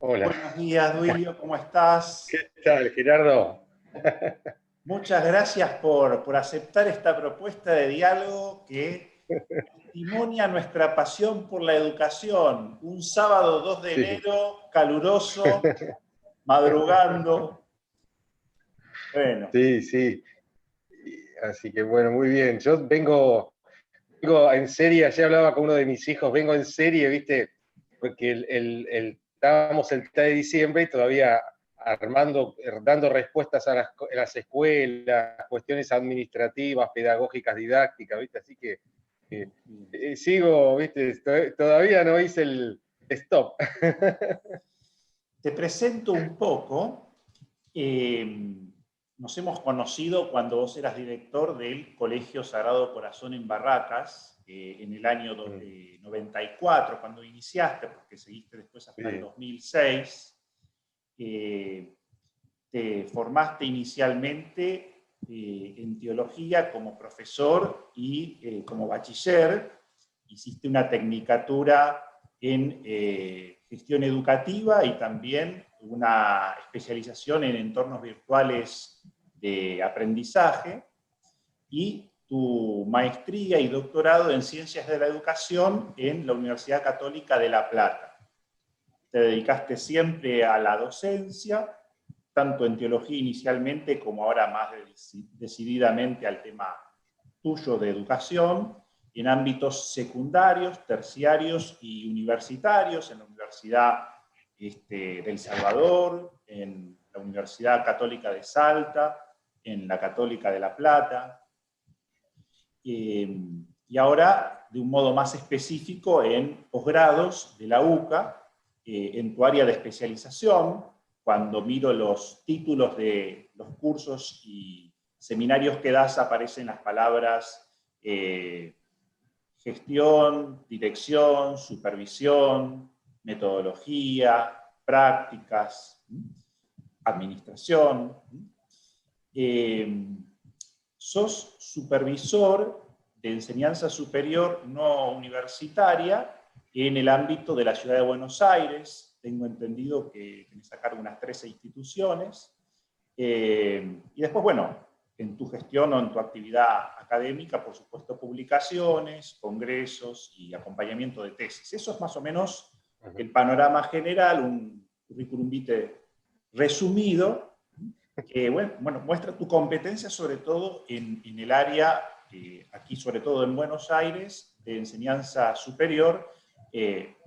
Hola, Buenos días, Duilio, ¿cómo estás? ¿qué tal, Gerardo? Muchas gracias por aceptar esta propuesta de diálogo que testimonia nuestra pasión por la educación. Un sábado 2 de Sí, enero, caluroso, madrugando. Bueno, sí, sí. Así que bueno, muy bien. Yo vengo en serie, ayer hablaba con uno de mis hijos, vengo en serie, ¿viste? Porque estábamos el 3 de diciembre y todavía dando respuestas a las escuelas, cuestiones administrativas, pedagógicas, didácticas, ¿viste? Así que sigo, ¿viste? Todavía no hice el stop. te presento un poco. Eh, Nos hemos conocido cuando vos eras director del Colegio Sagrado Corazón en Barracas, en el año 94, cuando iniciaste, porque seguiste después hasta el Sí, 2006. Te formaste inicialmente en teología como profesor y como bachiller. Hiciste una tecnicatura en gestión educativa y también una especialización en entornos virtuales de aprendizaje, y tu maestría y doctorado en ciencias de la educación en la Universidad Católica de La Plata. Te dedicaste siempre a la docencia, tanto en teología inicialmente como ahora más decididamente al tema tuyo de educación, en ámbitos secundarios, terciarios y universitarios, en la Universidad del Salvador, en la Universidad Católica de Salta, en la Católica de La Plata, y ahora de un modo más específico en posgrados de la UCA, en tu área de especialización. Cuando miro los títulos de los cursos y seminarios que das, aparecen las palabras gestión, dirección, supervisión, metodología, prácticas, administración. Eh, Sos supervisor de enseñanza superior no universitaria en el ámbito de la ciudad de Buenos Aires. Tengo entendido que tenés a cargo unas 13 instituciones. Y después, bueno, en tu gestión o en tu actividad académica, por supuesto, publicaciones, congresos y acompañamiento de tesis. Eso es más o menos el panorama general, un currículum vitae resumido, que bueno, muestra tu competencia sobre todo en el área, aquí sobre todo en Buenos Aires, de enseñanza superior,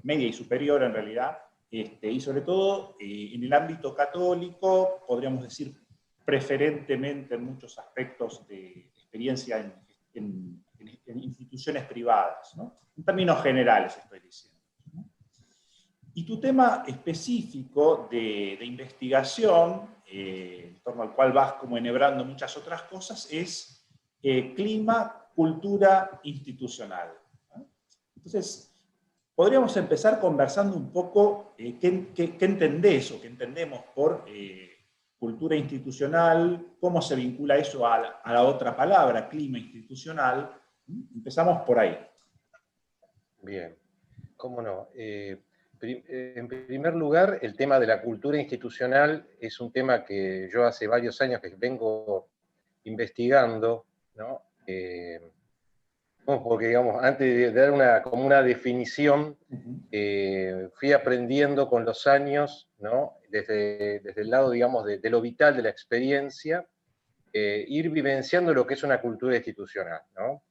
media y superior en realidad, y sobre todo en el ámbito católico, podríamos decir preferentemente en muchos aspectos de experiencia en instituciones privadas, ¿no? En términos generales estoy diciendo. Y tu tema específico de investigación, en torno al cual vas como enhebrando muchas otras cosas, es clima, cultura institucional, ¿no? Entonces, podríamos empezar conversando un poco qué entendés o qué entendemos por cultura institucional, cómo se vincula eso a la otra palabra, clima institucional. Empezamos por ahí. bien, cómo no. En primer lugar, el tema de la cultura institucional es un tema que yo hace varios años que vengo investigando, ¿no? Porque, digamos, antes de dar como una definición, Uh -huh. fui aprendiendo con los años, ¿no? Desde el lado, digamos, de lo vital de la experiencia, ir vivenciando lo que es una cultura institucional, ¿no?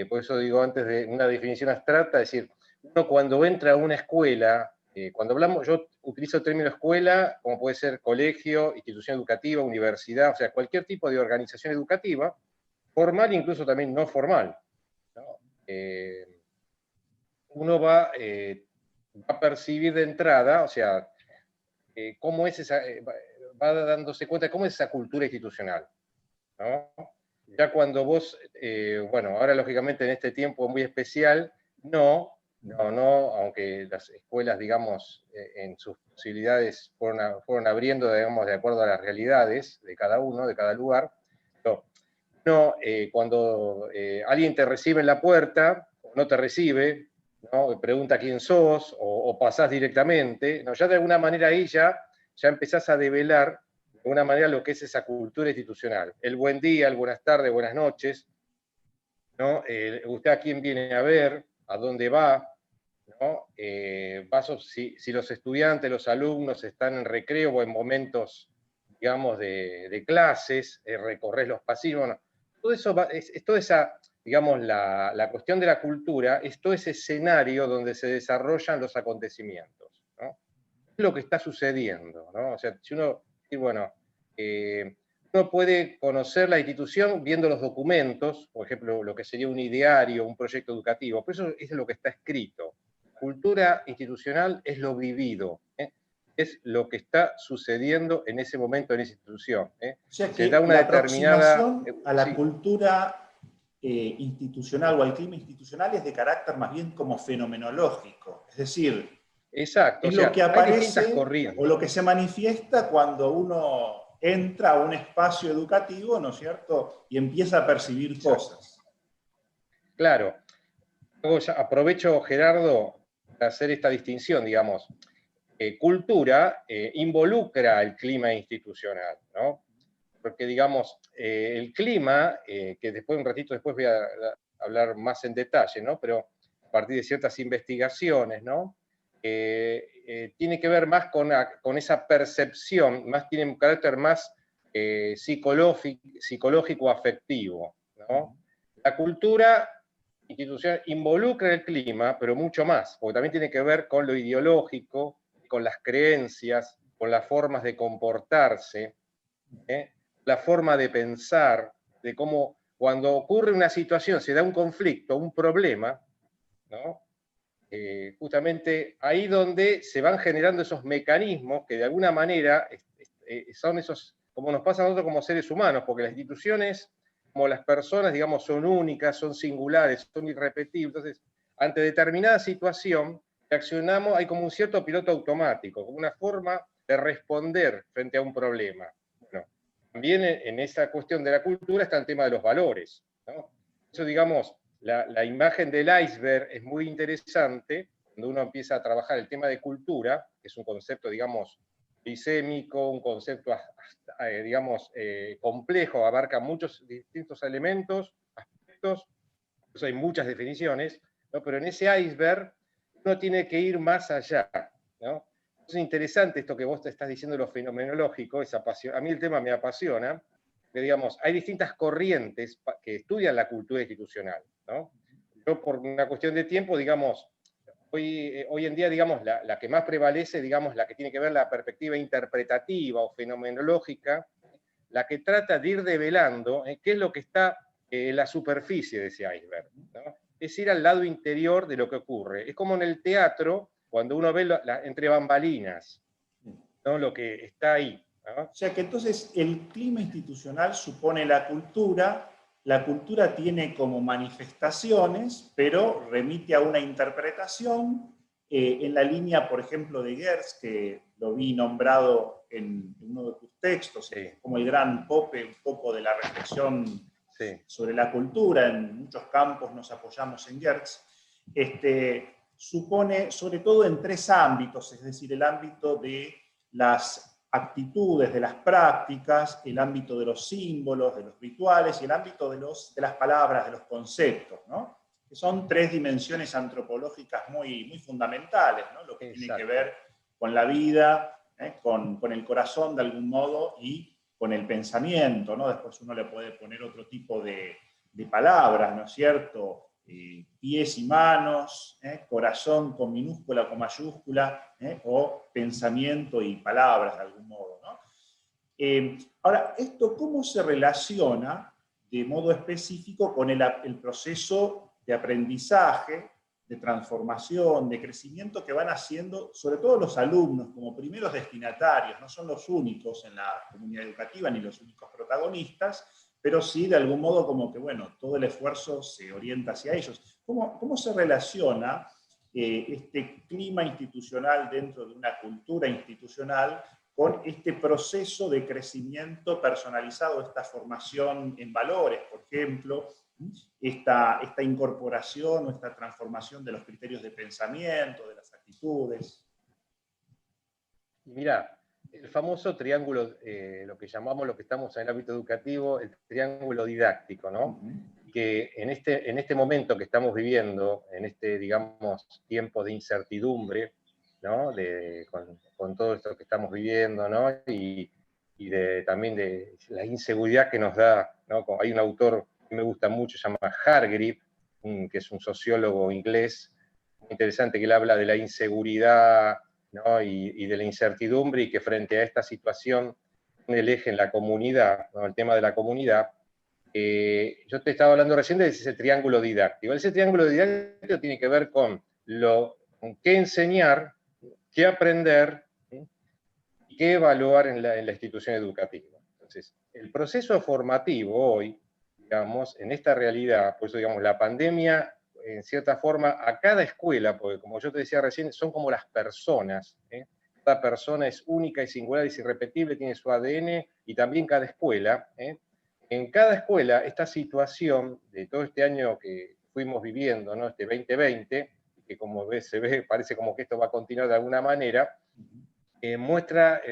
Por eso digo, antes de una definición abstracta, es decir, uno cuando entra a una escuela, cuando hablamos, yo utilizo el término escuela, como puede ser colegio, institución educativa, universidad, o sea, cualquier tipo de organización educativa, formal, incluso también no formal, ¿no? Uno va a percibir de entrada, o sea, cómo es esa, va dándose cuenta de cómo es esa cultura institucional, ¿no? Ya cuando vos, bueno, ahora lógicamente en este tiempo muy especial, no, aunque las escuelas, digamos, en sus posibilidades fueron abriendo, digamos, de acuerdo a las realidades de cada uno, de cada lugar. No, cuando alguien te recibe en la puerta, o no te recibe, ¿no? Pregunta quién sos, o pasás directamente, ¿no? Ya de alguna manera ahí ya empezás a develar de alguna manera lo que es esa cultura institucional. El buen día, el buenas tardes, buenas noches, ¿no? Usted a quién viene a ver, a dónde va, ¿no? Si los estudiantes, los alumnos están en recreo o en momentos, digamos, de clases, recorres los pasillos, bueno, todo eso es toda esa, digamos, la cuestión de la cultura, es todo ese escenario donde se desarrollan los acontecimientos, ¿no? Es lo que está sucediendo, ¿no? O sea, si uno, y bueno, uno puede conocer la institución viendo los documentos, por ejemplo, lo que sería un ideario, un proyecto educativo, pero eso es lo que está escrito. Cultura institucional es lo vivido, ¿eh? Es lo que está sucediendo en ese momento en esa institución. O sea Se da que una la determinada... aproximación a la sí, cultura institucional o al clima institucional es de carácter más bien como fenomenológico, es decir, exacto, es o lo que sea, hay distintas aparece o lo que corrientes. se manifiesta cuando uno entra a un espacio educativo, ¿no es cierto? Y empieza a percibir Exacto. cosas. Claro. Luego aprovecho, Gerardo, para hacer esta distinción, digamos. Cultura involucra el clima institucional, ¿no? Porque, digamos, el clima, que después, un ratito después voy a hablar más en detalle, ¿no? Pero a partir de ciertas investigaciones, ¿no? Tiene que ver más con esa percepción, tiene un carácter más psicológico, afectivo, ¿no? La cultura institucional involucra el clima, pero mucho más, porque también tiene que ver con lo ideológico, con las creencias, con las formas de comportarse, la forma de pensar, de cómo cuando ocurre una situación, se da un conflicto, un problema, ¿no? Justamente ahí donde se van generando esos mecanismos que de alguna manera son esos, como nos pasa a nosotros como seres humanos, porque las instituciones, como las personas, digamos, son únicas, son singulares, son irrepetibles. Entonces, ante determinada situación, reaccionamos, hay como un cierto piloto automático, como una forma de responder frente a un problema. Bueno, también en esa cuestión de la cultura está el tema de los valores, ¿no? Eso, digamos, la imagen del iceberg es muy interesante cuando uno empieza a trabajar el tema de cultura, que es un concepto, digamos, polisémico, un concepto, digamos, complejo, abarca muchos distintos elementos, aspectos, pues hay muchas definiciones, ¿no? Pero en ese iceberg uno tiene que ir más allá, ¿no? Es interesante esto que vos te estás diciendo, lo fenomenológico, a mí el tema me apasiona, que digamos, hay distintas corrientes que estudian la cultura institucional, ¿no? Yo por una cuestión de tiempo, digamos, hoy en día, digamos, la que más prevalece, digamos, la que tiene que ver la perspectiva interpretativa o fenomenológica, la que trata de ir develando qué es lo que está en la superficie de ese iceberg, ¿no? Es ir al lado interior de lo que ocurre. Es como en el teatro, cuando uno ve entre bambalinas, ¿no? Lo que está ahí, ¿no? O sea que entonces el clima institucional supone la cultura tiene como manifestaciones, pero remite a una interpretación en la línea, por ejemplo, de Geertz, que lo vi nombrado en uno de tus textos, Sí, como el gran pope un poco de la reflexión sí. sobre la cultura, en muchos campos nos apoyamos en Geertz, supone sobre todo en tres ámbitos, es decir, el ámbito de las actitudes, de las prácticas, el ámbito de los símbolos, de los rituales y el ámbito de las palabras, de los conceptos, ¿no? Que son tres dimensiones antropológicas muy fundamentales, ¿no? Lo que tiene que Exacto. ver con la vida, con el corazón de algún modo y con el pensamiento, ¿no? Después uno le puede poner otro tipo de palabras, ¿no es cierto? Pies y manos, corazón con minúscula o con mayúscula, o pensamiento y palabras de algún modo, ¿no? Ahora, ¿esto cómo se relaciona de modo específico con el proceso de aprendizaje, de transformación, de crecimiento que van haciendo, sobre todo los alumnos, como primeros destinatarios? No son los únicos en la comunidad educativa ni los únicos protagonistas, pero sí de algún modo como que, bueno, todo el esfuerzo se orienta hacia ellos. ¿Cómo se relaciona este clima institucional dentro de una cultura institucional con este proceso de crecimiento personalizado, esta formación en valores, por ejemplo, esta incorporación o esta transformación de los criterios de pensamiento, de las actitudes? Mira, el famoso triángulo, lo que llamamos, lo que estamos en el ámbito educativo, el triángulo didáctico, ¿no? Que en este momento que estamos viviendo, en este, digamos, tiempo de incertidumbre, ¿no? Con todo esto que estamos viviendo, ¿no? Y también de la inseguridad que nos da, ¿no? Hay un autor que me gusta mucho, se llama Hargrave, que es un sociólogo inglés, muy interesante, que él habla de la inseguridad, ¿no? y de la incertidumbre, y que frente a esta situación pone el eje en la comunidad, ¿no? El tema de la comunidad. Yo te estaba hablando recién de ese triángulo didáctico. Ese triángulo didáctico tiene que ver con qué enseñar, qué aprender, ¿sí? Y qué evaluar en la institución educativa. Entonces, el proceso formativo hoy, digamos, en esta realidad, por eso, digamos, la pandemia, en cierta forma, a cada escuela, porque como yo te decía recién, son como las personas, ¿eh? Cada persona es única y singular, es irrepetible, tiene su ADN, y también cada escuela, ¿eh? En cada escuela, esta situación de todo este año que fuimos viviendo, ¿no? Este 2020, que como ves, parece como que esto va a continuar de alguna manera,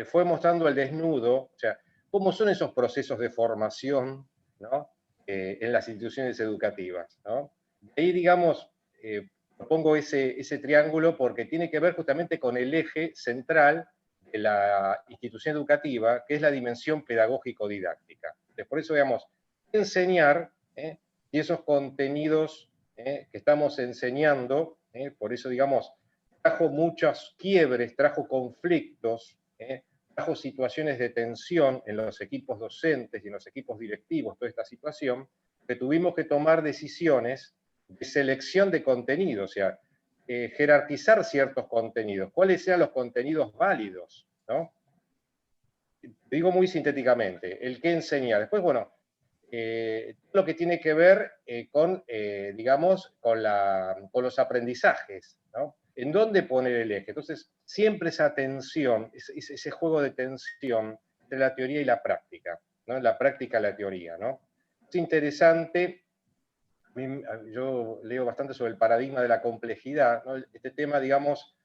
fue mostrando al desnudo, o sea, cómo son esos procesos de formación, ¿no? En las instituciones educativas, ¿no? Ahí, digamos, propongo ese triángulo porque tiene que ver justamente con el eje central de la institución educativa, que es la dimensión pedagógico-didáctica. Por eso, digamos, enseñar, y esos contenidos que estamos enseñando, por eso, digamos, trajo muchos quiebres, trajo conflictos, trajo situaciones de tensión en los equipos docentes y en los equipos directivos, toda esta situación, que tuvimos que tomar decisiones de selección de contenidos, o sea, jerarquizar ciertos contenidos, cuáles sean los contenidos válidos, ¿no? Digo muy sintéticamente, el qué enseñar. Después, bueno, lo que tiene que ver con, digamos, con los aprendizajes, ¿no? ¿En dónde poner el eje? Entonces, siempre esa tensión, ese juego de tensión entre la teoría y la práctica, ¿no? La práctica y la teoría, ¿no? Es interesante, yo leo bastante sobre el paradigma de la complejidad, ¿no? Este tema, digamos,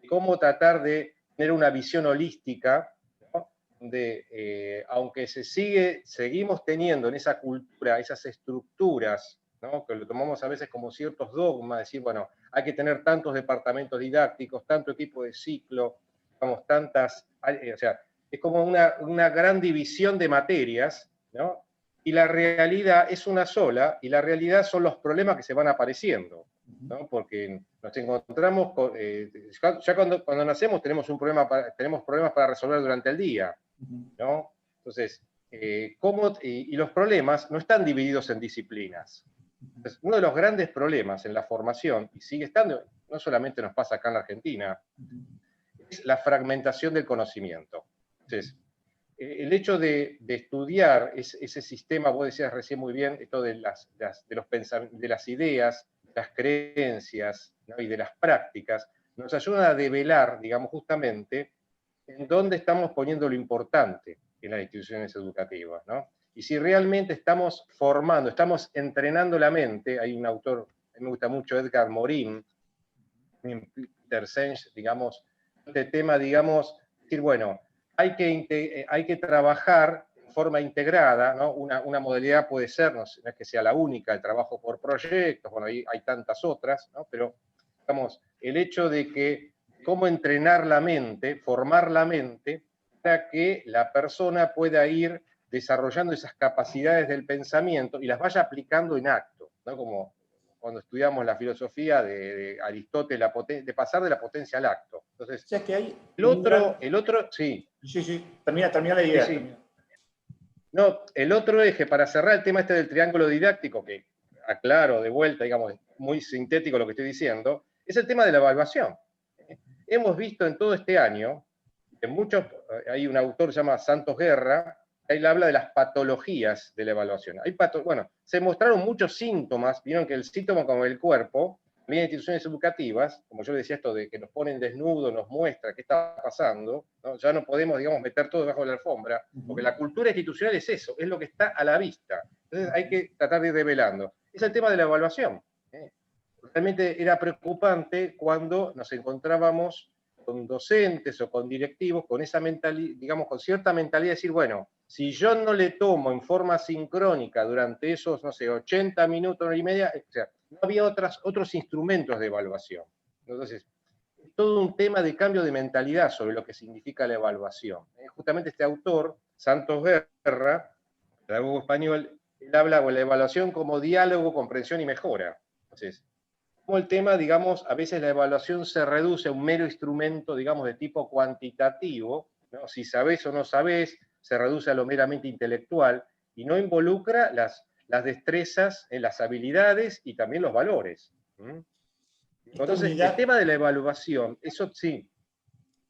de cómo tratar de tener una visión holística, ¿no? Donde, aunque seguimos teniendo en esa cultura esas estructuras, ¿no? Que lo tomamos a veces como ciertos dogmas, decir, bueno, hay que tener tantos departamentos didácticos, tanto equipo de ciclo, digamos, o sea, es como una gran división de materias, ¿no? Y la realidad es una sola, y la realidad son los problemas que se van apareciendo, ¿no? Porque nos encontramos, ya cuando nacemos tenemos problemas para resolver durante el día, ¿no? Entonces, y los problemas no están divididos en disciplinas. Entonces, uno de los grandes problemas en la formación, y sigue estando, no solamente nos pasa acá en la Argentina, es la fragmentación del conocimiento. Entonces, el hecho de estudiar ese sistema, vos decías recién muy bien, esto de las ideas, las creencias, ¿no? Y de las prácticas, nos ayuda a develar, digamos, justamente en dónde estamos poniendo lo importante en las instituciones educativas, ¿no? Y si realmente estamos formando, estamos entrenando la mente. Hay un autor, a mí me gusta mucho, Edgar Morin, Peter Senge, digamos, este tema, digamos, decir, bueno, hay que trabajar de forma integrada, ¿no? Una modalidad puede ser, no es que sea la única, el trabajo por proyectos, bueno, hay tantas otras, ¿no? Pero, digamos, el hecho de que cómo entrenar la mente, formar la mente, para que la persona pueda ir desarrollando esas capacidades del pensamiento y las vaya aplicando en acto, ¿no? Como cuando estudiamos la filosofía de Aristóteles, de pasar de la potencia al acto. Entonces, O sea que hay el otro, sí. Sí, termina la Sí, idea. sí. No, el otro eje, para cerrar el tema este del triángulo didáctico, que aclaro de vuelta, digamos, muy sintético lo que estoy diciendo, es el tema de la evaluación. Hemos visto en todo este año, hay un autor que se llama Santos Guerra, él habla de las patologías de la evaluación. Bueno, se mostraron muchos síntomas, vieron que el síntoma como el cuerpo, También instituciones educativas, como yo decía, esto de que nos ponen desnudos, nos muestra qué está pasando, ¿no? Ya no podemos, digamos, meter todo debajo de la alfombra, porque la cultura institucional es eso, es lo que está a la vista. Entonces hay que tratar de ir develando. Es el tema de la evaluación. Realmente era preocupante cuando nos encontrábamos con docentes o con directivos con esa mentalidad, digamos, con cierta mentalidad de decir, bueno, si yo no le tomo en forma sincrónica durante esos, no sé, 80 minutos, hora y media, o sea, no había otros instrumentos de evaluación. Entonces, es todo un tema de cambio de mentalidad sobre lo que significa la evaluación. Justamente este autor, Santos Guerra, pedagogo español, él habla de la evaluación como diálogo, comprensión y mejora. Entonces, como el tema, digamos, a veces la evaluación se reduce a un mero instrumento, digamos, de tipo cuantitativo, ¿no? Si sabés o no sabés, se reduce a lo meramente intelectual y no involucra las destrezas, las habilidades y también los valores. Esta Entonces, el unidad, tema de la evaluación, eso sí.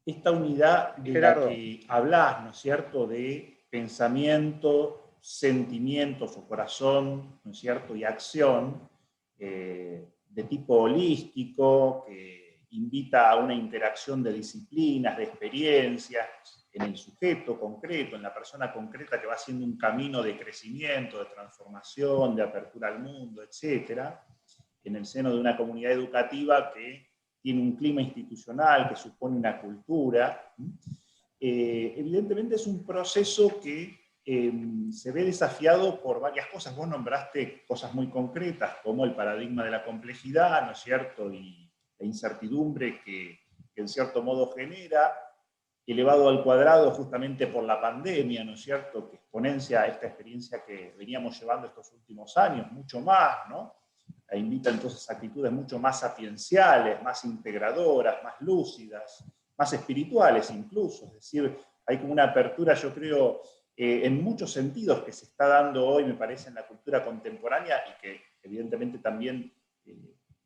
esta unidad de la Gerardo. que hablás, ¿no es cierto?, de pensamiento, sentimientos o corazón, ¿no es cierto?, y acción, de tipo holístico, que invita a una interacción de disciplinas, de experiencias, en el sujeto concreto, en la persona concreta que va haciendo un camino de crecimiento, de transformación, de apertura al mundo, etcétera, en el seno de una comunidad educativa que tiene un clima institucional, que supone una cultura. Evidentemente es un proceso que se ve desafiado por varias cosas. Vos nombraste cosas muy concretas, como el paradigma de la complejidad, ¿no es cierto?, y la incertidumbre que en cierto modo genera, elevado al cuadrado justamente por la pandemia, ¿no es cierto?, que exponencia esta experiencia que veníamos llevando estos últimos años, mucho más, ¿no?, e invita entonces actitudes mucho más sapienciales, más integradoras, más lúcidas, más espirituales incluso. Es decir, hay como una apertura, yo creo, en muchos sentidos que se está dando hoy, me parece, en la cultura contemporánea y que evidentemente también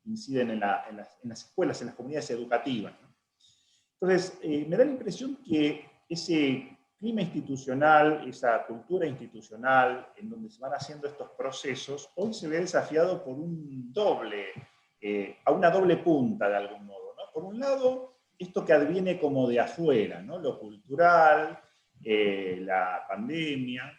inciden en las escuelas, en las comunidades educativas, ¿no? Entonces, me da la impresión que ese clima institucional, esa cultura institucional en donde se van haciendo estos procesos, hoy se ve desafiado por a una doble punta de algún modo, ¿no? Por un lado, esto que adviene como de afuera, ¿no?, lo cultural, la pandemia,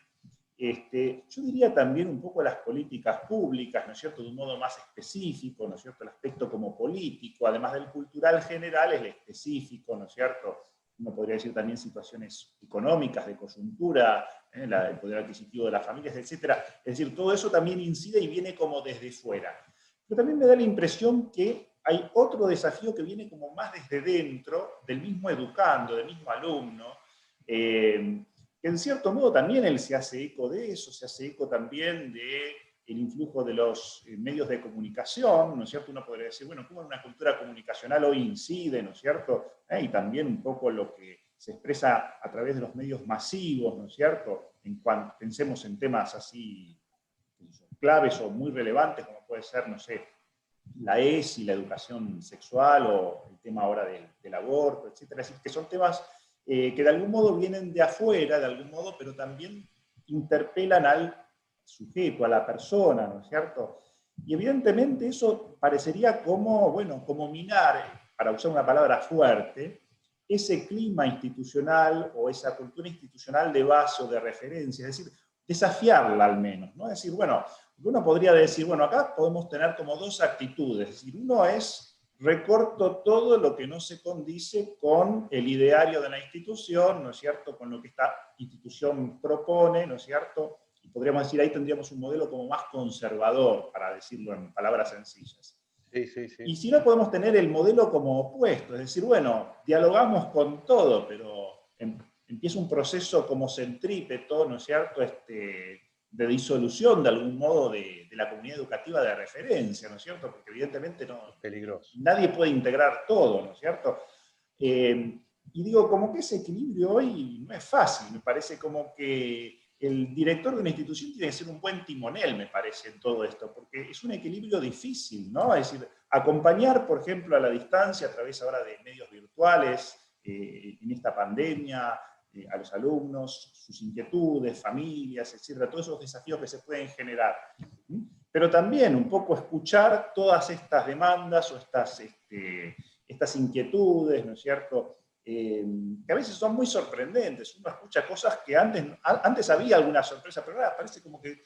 yo diría también un poco las políticas públicas, ¿no es cierto?, de un modo más específico, ¿no es cierto?, el aspecto como político, además del cultural general, es el específico, ¿no es cierto?, uno podría decir también situaciones económicas, de coyuntura, el poder adquisitivo de las familias, etcétera. Es decir, todo eso también incide y viene como desde fuera. Pero también me da la impresión que hay otro desafío que viene como más desde dentro, del mismo educando, del mismo alumno, que en cierto modo también él se hace eco de eso, se hace eco también del influjo de los medios de comunicación, ¿no es cierto? Uno podría decir, bueno, ¿cómo una cultura comunicacional hoy incide, ¿no es cierto? Y también un poco lo que se expresa a través de los medios masivos, ¿no es cierto? En cuanto pensemos en temas así claves o muy relevantes, como puede ser, no sé, la ESI, la educación sexual o el tema ahora del aborto, etcétera. Es decir, que son temas que de algún modo vienen de afuera, de algún modo, pero también interpelan al sujeto, a la persona, ¿no es cierto? Y evidentemente eso parecería como, bueno, como minar, para usar una palabra fuerte, ese clima institucional o esa cultura institucional de base o de referencia, es decir, desafiarla al menos, ¿no? Es decir, bueno, uno podría decir, bueno, acá podemos tener como dos actitudes, es decir, uno es recorto todo lo que no se condice con el ideario de la institución, ¿no es cierto?, con lo que esta institución propone, ¿no es cierto?, y podríamos decir, ahí tendríamos un modelo como más conservador, para decirlo en palabras sencillas. Sí, sí, sí. Y si no, podemos tener el modelo como opuesto, es decir, bueno, dialogamos con todo, pero empieza un proceso como centrípeto, ¿no es cierto?, de disolución de algún modo de la comunidad educativa de referencia, ¿no es cierto?, porque evidentemente Peligroso. nadie puede integrar todo, ¿no es cierto? Y digo, como que ese equilibrio hoy no es fácil, me parece como que el director de una institución tiene que ser un buen timonel, me parece, en todo esto, porque es un equilibrio difícil, ¿no? Es decir, acompañar, por ejemplo, a la distancia, a través ahora de medios virtuales, en esta pandemia, a los alumnos, sus inquietudes, familias, etcétera, todos esos desafíos que se pueden generar. pero también un poco escuchar todas estas demandas o estas inquietudes, ¿no es cierto?, que a veces son muy sorprendentes. Uno escucha cosas que antes había alguna sorpresa, pero ahora parece como que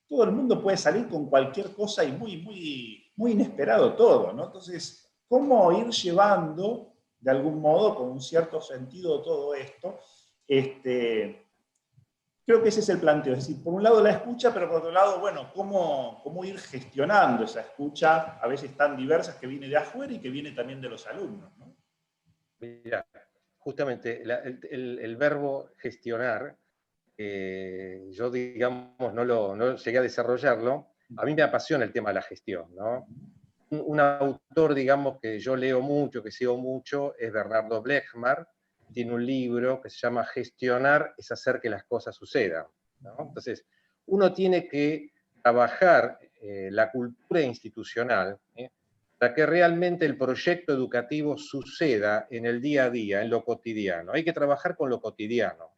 todo el mundo puede salir con cualquier cosa y muy inesperado todo, ¿no? Entonces, ¿cómo ir llevando, de algún modo, con un cierto sentido todo esto? Creo que ese es el planteo, es decir, por un lado la escucha, pero por otro lado, bueno, cómo ir gestionando esa escucha, a veces tan diversa, que viene de afuera y que viene también de los alumnos, ¿no? Mira, justamente el verbo gestionar, yo digamos no llegué a desarrollarlo, a mí me apasiona el tema de la gestión, ¿no? Un autor, digamos, que yo leo mucho, que sigo mucho, es Bernardo Blechmar. Tiene un libro que se llama Gestionar es hacer que las cosas sucedan, ¿no? Entonces, uno tiene que trabajar la cultura institucional, para que realmente el proyecto educativo suceda en el día a día, en lo cotidiano. Hay que trabajar con lo cotidiano.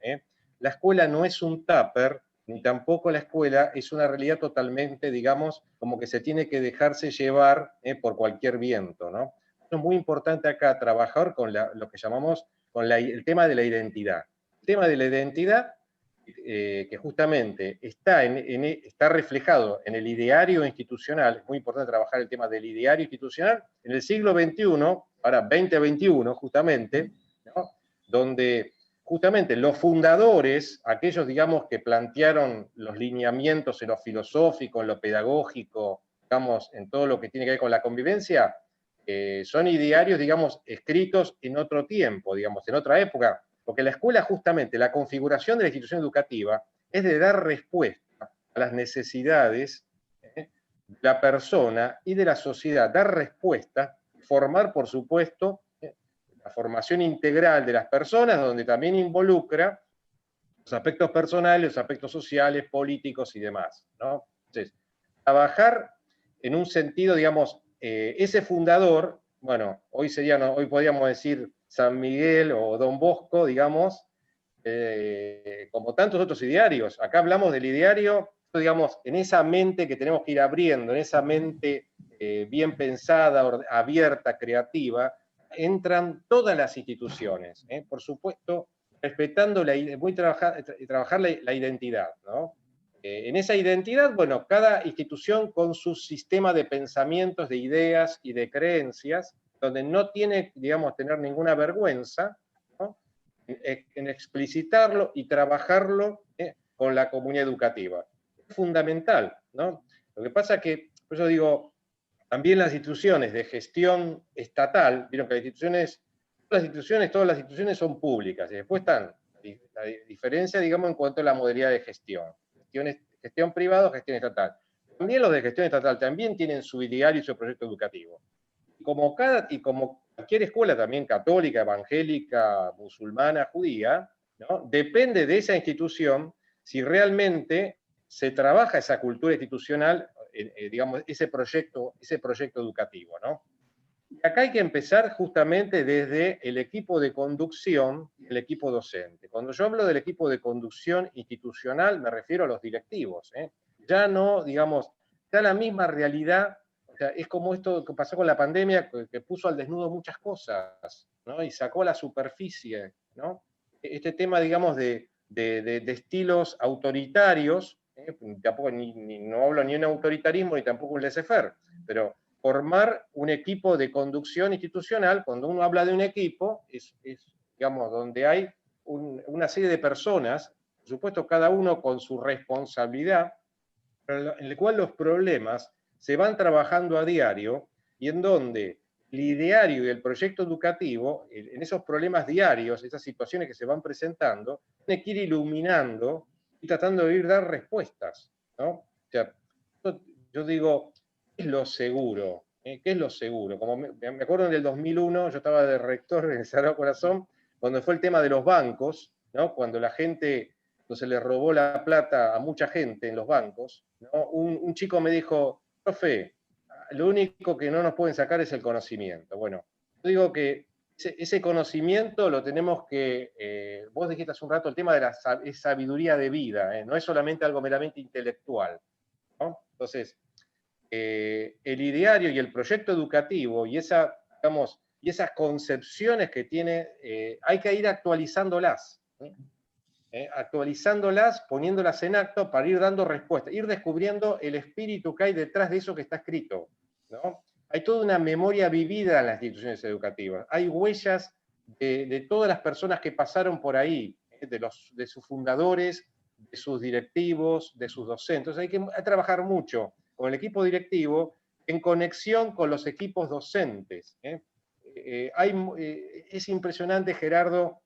La escuela no es un tupper, ni tampoco la escuela es una realidad totalmente, digamos, como que se tiene que dejarse llevar por cualquier viento, ¿no? Es muy importante acá trabajar con lo que llamamos el tema de la identidad. El tema de la identidad, que justamente está reflejado en el ideario institucional, es muy importante trabajar el tema del ideario institucional, en el siglo XXI, ahora 2021 justamente, ¿no? Donde justamente los fundadores, aquellos, digamos, que plantearon los lineamientos en lo filosófico, en lo pedagógico, digamos, en todo lo que tiene que ver con la convivencia, son idearios, digamos, escritos en otro tiempo, digamos, en otra época, porque la escuela justamente, la configuración de la institución educativa es de dar respuesta a las necesidades de la persona y de la sociedad, dar respuesta, formar, por supuesto, la formación integral de las personas, donde también involucra los aspectos personales, los aspectos sociales, políticos y demás, ¿no? Entonces, trabajar en un sentido, digamos, ese fundador, bueno, hoy podríamos decir San Miguel o Don Bosco, digamos, como tantos otros idearios. Acá hablamos del ideario, digamos, en esa mente que tenemos que ir abriendo, en esa mente bien pensada, abierta, creativa, entran todas las instituciones, por supuesto, respetando trabajar la identidad, ¿no? En esa identidad, bueno, cada institución con su sistema de pensamientos, de ideas y de creencias, donde no tiene, digamos, tener ninguna vergüenza, ¿no?, en explicitarlo y trabajarlo con la comunidad educativa. Es fundamental, ¿no? Lo que pasa es que, por eso digo, también las instituciones de gestión estatal, vieron que todas las instituciones son públicas, y después están la diferencia, digamos, en cuanto a la modalidad de gestión. Gestión privada o gestión estatal. También los de gestión estatal también tienen su ideario y su proyecto educativo. Como cualquier escuela también católica, evangélica, musulmana, judía, ¿no?, depende de esa institución si realmente se trabaja esa cultura institucional, digamos, ese proyecto educativo, ¿no? Y acá hay que empezar justamente desde el equipo de conducción y el equipo docente. Cuando yo hablo del equipo de conducción institucional, me refiero a los directivos, Ya no, digamos, ya la misma realidad, o sea, es como esto que pasó con la pandemia, que puso al desnudo muchas cosas, ¿no? Y sacó a la superficie, ¿no? Este tema, digamos, de estilos autoritarios, tampoco no hablo ni de un autoritarismo ni tampoco un laissez-faire, pero formar un equipo de conducción institucional, cuando uno habla de un equipo, es digamos, donde hay una serie de personas, por supuesto cada uno con su responsabilidad, pero en el cual los problemas se van trabajando a diario y en donde el ideario y el proyecto educativo, en esos problemas diarios, esas situaciones que se van presentando, tiene que ir iluminando y tratando de dar respuestas, ¿no? O sea, yo digo, ¿qué es lo seguro? ¿Qué es lo seguro? Como me acuerdo en el 2001, yo estaba de rector en el Sagrado Corazón, cuando fue el tema de los bancos, ¿no? Cuando la gente, cuando se le robó la plata a mucha gente en los bancos, ¿no? Un chico me dijo, profe, lo único que no nos pueden sacar es el conocimiento. Bueno, yo digo que ese conocimiento lo tenemos que, vos dijiste hace un rato el tema de la sabiduría de vida, no es solamente algo meramente intelectual, ¿no? Entonces, el ideario y el proyecto educativo y digamos, y esas concepciones que tiene, hay que ir actualizándolas. Actualizándolas, poniéndolas en acto para ir dando respuesta, ir descubriendo el espíritu que hay detrás de eso que está escrito, ¿no? Hay toda una memoria vivida en las instituciones educativas, hay huellas de todas las personas que pasaron por ahí, de sus fundadores, de sus directivos, de sus docentes. Hay que trabajar mucho con el equipo directivo en conexión con los equipos docentes. Es impresionante, Gerardo,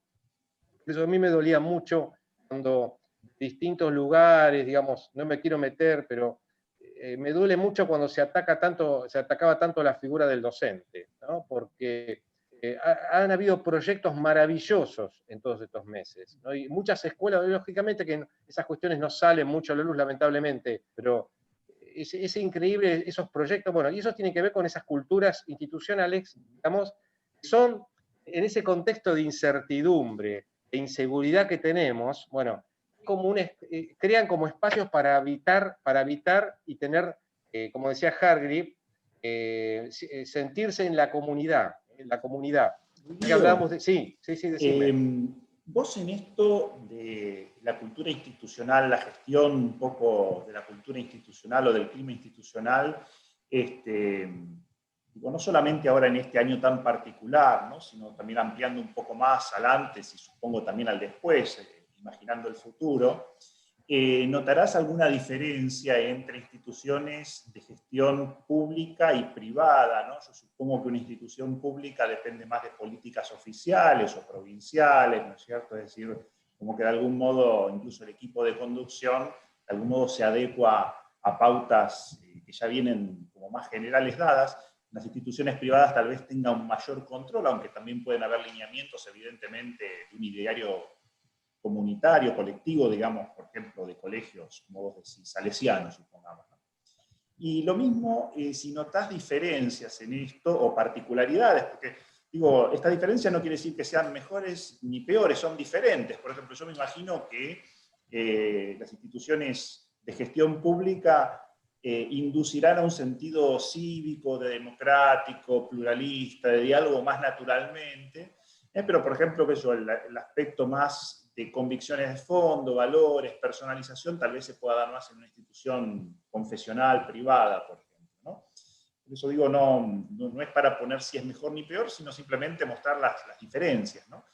eso a mí me dolía mucho cuando distintos lugares, digamos, no me quiero meter, pero me duele mucho cuando se atacaba tanto la figura del docente, ¿no? Porque han habido proyectos maravillosos en todos estos meses, ¿no? Y muchas escuelas, lógicamente que esas cuestiones no salen mucho a la luz, lamentablemente, pero es increíble esos proyectos, bueno, y eso tiene que ver con esas culturas institucionales, digamos, que son en ese contexto de incertidumbre, de inseguridad que tenemos, bueno, crean como espacios para habitar y tener, como decía Hargreaves, sentirse en la comunidad, Que hablábamos de, sí, decime. Vos en esto de la cultura institucional, la gestión un poco de la cultura institucional o del clima institucional, no solamente ahora en este año tan particular, ¿no? Sino también ampliando un poco más al antes y supongo también al después, imaginando el futuro, ¿notarás alguna diferencia entre instituciones de gestión pública y privada, ¿no? Yo supongo que una institución pública depende más de políticas oficiales o provinciales, ¿no es cierto? Es decir, como que de algún modo, incluso el equipo de conducción, de algún modo se adecua a pautas que ya vienen como más generales dadas. Las instituciones privadas tal vez tengan un mayor control, aunque también pueden haber lineamientos, evidentemente, de un ideario comunitario, colectivo, digamos, por ejemplo, de colegios, como vos decís, salesianos, supongamos. ¿No? Y lo mismo si notás diferencias en esto o particularidades, porque, digo, esta diferencia no quiere decir que sean mejores ni peores, son diferentes. Por ejemplo, yo me imagino que las instituciones de gestión pública inducirán a un sentido cívico, de democrático, pluralista, de diálogo más naturalmente, pero, por ejemplo, el aspecto más de convicciones de fondo, valores, personalización, tal vez se pueda dar más en una institución confesional, privada, por ejemplo, ¿no? Por eso digo, no es para poner si es mejor ni peor, sino simplemente mostrar las diferencias, ¿no?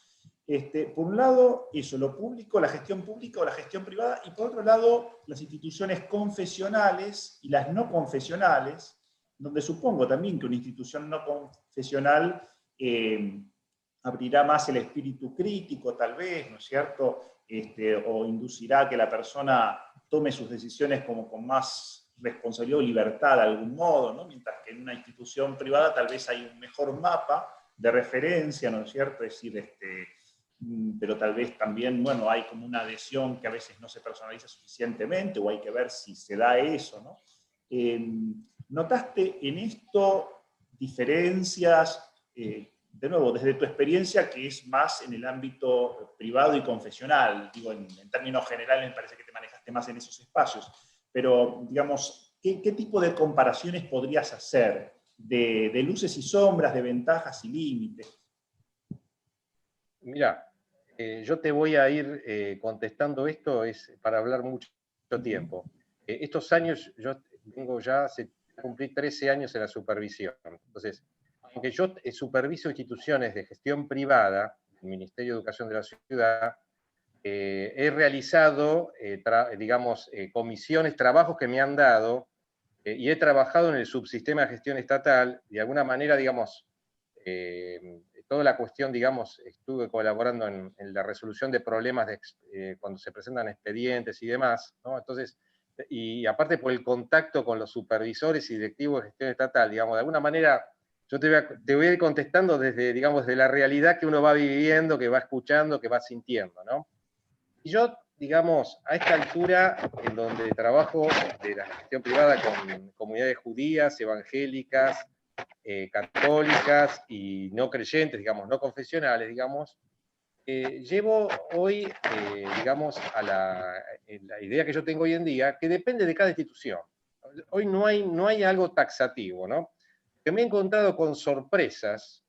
Por un lado, eso, lo público, la gestión pública o la gestión privada, y por otro lado, las instituciones confesionales y las no confesionales, donde supongo también que una institución no confesional abrirá más el espíritu crítico, tal vez, ¿no es cierto? O inducirá a que la persona tome sus decisiones como con más responsabilidad o libertad de algún modo, ¿no? Mientras que en una institución privada tal vez hay un mejor mapa de referencia, ¿no es cierto? Es decir, pero tal vez también, bueno, hay como una adhesión que a veces no se personaliza suficientemente, o hay que ver si se da eso, ¿no? ¿Notaste en esto diferencias, de nuevo, desde tu experiencia, que es más en el ámbito privado y confesional? Digo, en términos generales me parece que te manejaste más en esos espacios, pero, digamos, ¿qué tipo de comparaciones podrías hacer de luces y sombras, de ventajas y límites? Mira, yo te voy a ir contestando esto, es para hablar mucho tiempo. Estos años, yo tengo ya, cumplí 13 años en la supervisión. Entonces, aunque yo superviso instituciones de gestión privada, el Ministerio de Educación de la Ciudad, he realizado, digamos, comisiones, trabajos que me han dado, y he trabajado en el subsistema de gestión estatal, de alguna manera, digamos, toda la cuestión, digamos, estuve colaborando en la resolución de problemas cuando se presentan expedientes y demás, ¿no? Entonces, y aparte por el contacto con los supervisores y directivos de gestión estatal, digamos, de alguna manera, yo te voy a ir contestando desde, digamos, de la realidad que uno va viviendo, que va escuchando, que va sintiendo, ¿no? Y yo, digamos, a esta altura, en donde trabajo de la gestión privada con comunidades judías, evangélicas, católicas y no creyentes, digamos, no confesionales, digamos, llevo hoy, digamos, a la idea que yo tengo hoy en día, que depende de cada institución. hoy no hay algo taxativo, ¿no? Que me he encontrado con sorpresas,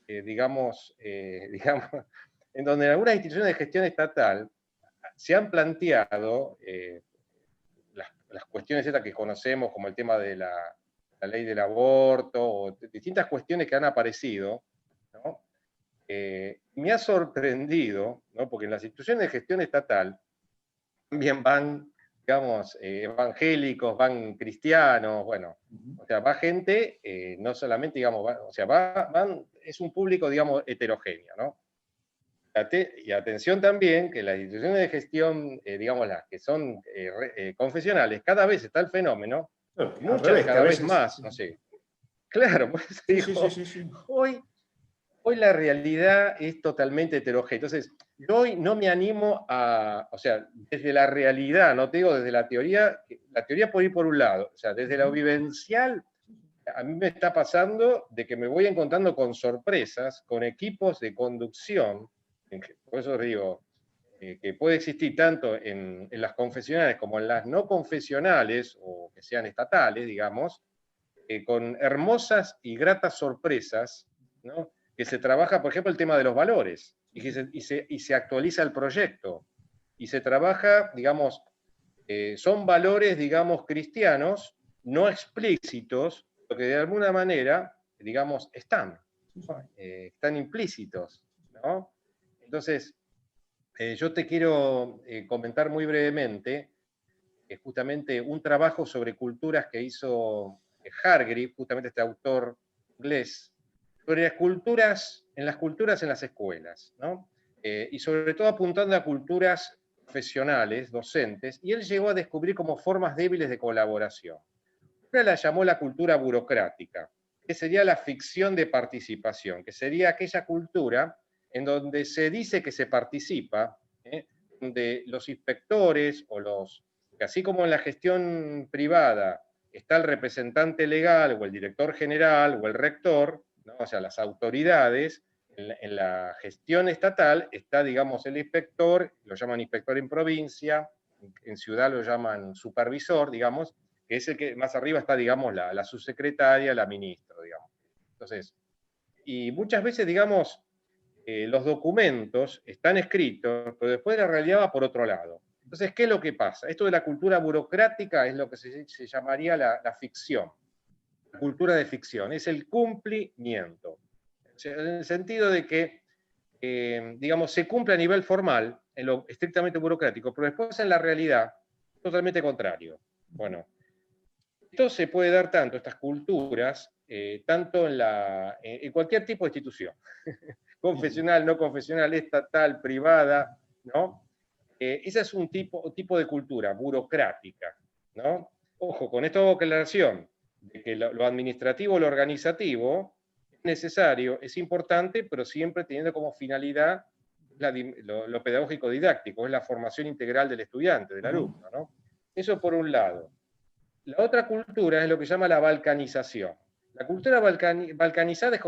digamos, en donde en algunas instituciones de gestión estatal se han planteado las cuestiones estas que conocemos, como el tema de la ley del aborto, o distintas cuestiones que han aparecido, ¿no? Me ha sorprendido, ¿no? Porque en las instituciones de gestión estatal también van, digamos, evangélicos, van cristianos, bueno, o sea, va gente, no solamente, digamos, o sea, es un público, digamos, heterogéneo, ¿no? Y atención también que las instituciones de gestión, digamos, las que son confesionales, cada vez está el fenómeno, Al muchas revés, que a cada vez veces... más, no sé. Claro, por eso Sí, sí, sí, digo, sí, sí. hoy la realidad es totalmente heterogénea. Entonces, yo hoy no me animo o sea, desde la realidad, no te digo desde la teoría puede ir por un lado, o sea, desde lo vivencial, a mí me está pasando de que me voy encontrando con sorpresas, con equipos de conducción, por eso digo, que puede existir tanto en las confesionales como en las no confesionales, o que sean estatales, digamos, con hermosas y gratas sorpresas, ¿no? Que se trabaja, por ejemplo, el tema de los valores, y se actualiza el proyecto, y se trabaja, digamos, son valores, digamos, cristianos, no explícitos, pero que de alguna manera, digamos, están implícitos, ¿no? Entonces, yo te quiero comentar muy brevemente justamente un trabajo sobre culturas que hizo Hargreaves, justamente este autor inglés, sobre las culturas en las escuelas, ¿no? Y sobre todo apuntando a culturas profesionales, docentes, y él llegó a descubrir como formas débiles de colaboración. Una la llamó la cultura burocrática, que sería la ficción de participación, que sería aquella cultura en donde se dice que se participa, donde los inspectores o que así como en la gestión privada está el representante legal o el director general o el rector, ¿no? O sea, las autoridades, en la gestión estatal está, digamos, el inspector, lo llaman inspector en provincia, en ciudad lo llaman supervisor, digamos, que es el que más arriba está, digamos, la subsecretaria, la ministra, digamos. Entonces, y muchas veces, digamos, los documentos están escritos, pero después la realidad va por otro lado. Entonces, ¿qué es lo que pasa? Esto de la cultura burocrática es lo que se llamaría la ficción, la cultura de ficción, es el cumplimiento. O sea, en el sentido de que, digamos, se cumple a nivel formal, en lo estrictamente burocrático, pero después en la realidad, totalmente contrario. Bueno, esto se puede dar tanto, estas culturas, tanto en cualquier tipo de institución, confesional, no confesional, estatal, privada, ¿no? Ese es un tipo de cultura burocrática, ¿no? Ojo, con esta aclaración, de que lo administrativo, lo organizativo, es necesario, es importante, pero siempre teniendo como finalidad lo pedagógico didáctico, es la formación integral del estudiante, del alumno, ¿no? Eso por un lado. La otra cultura es lo que se llama la balcanización. La cultura balcanizada es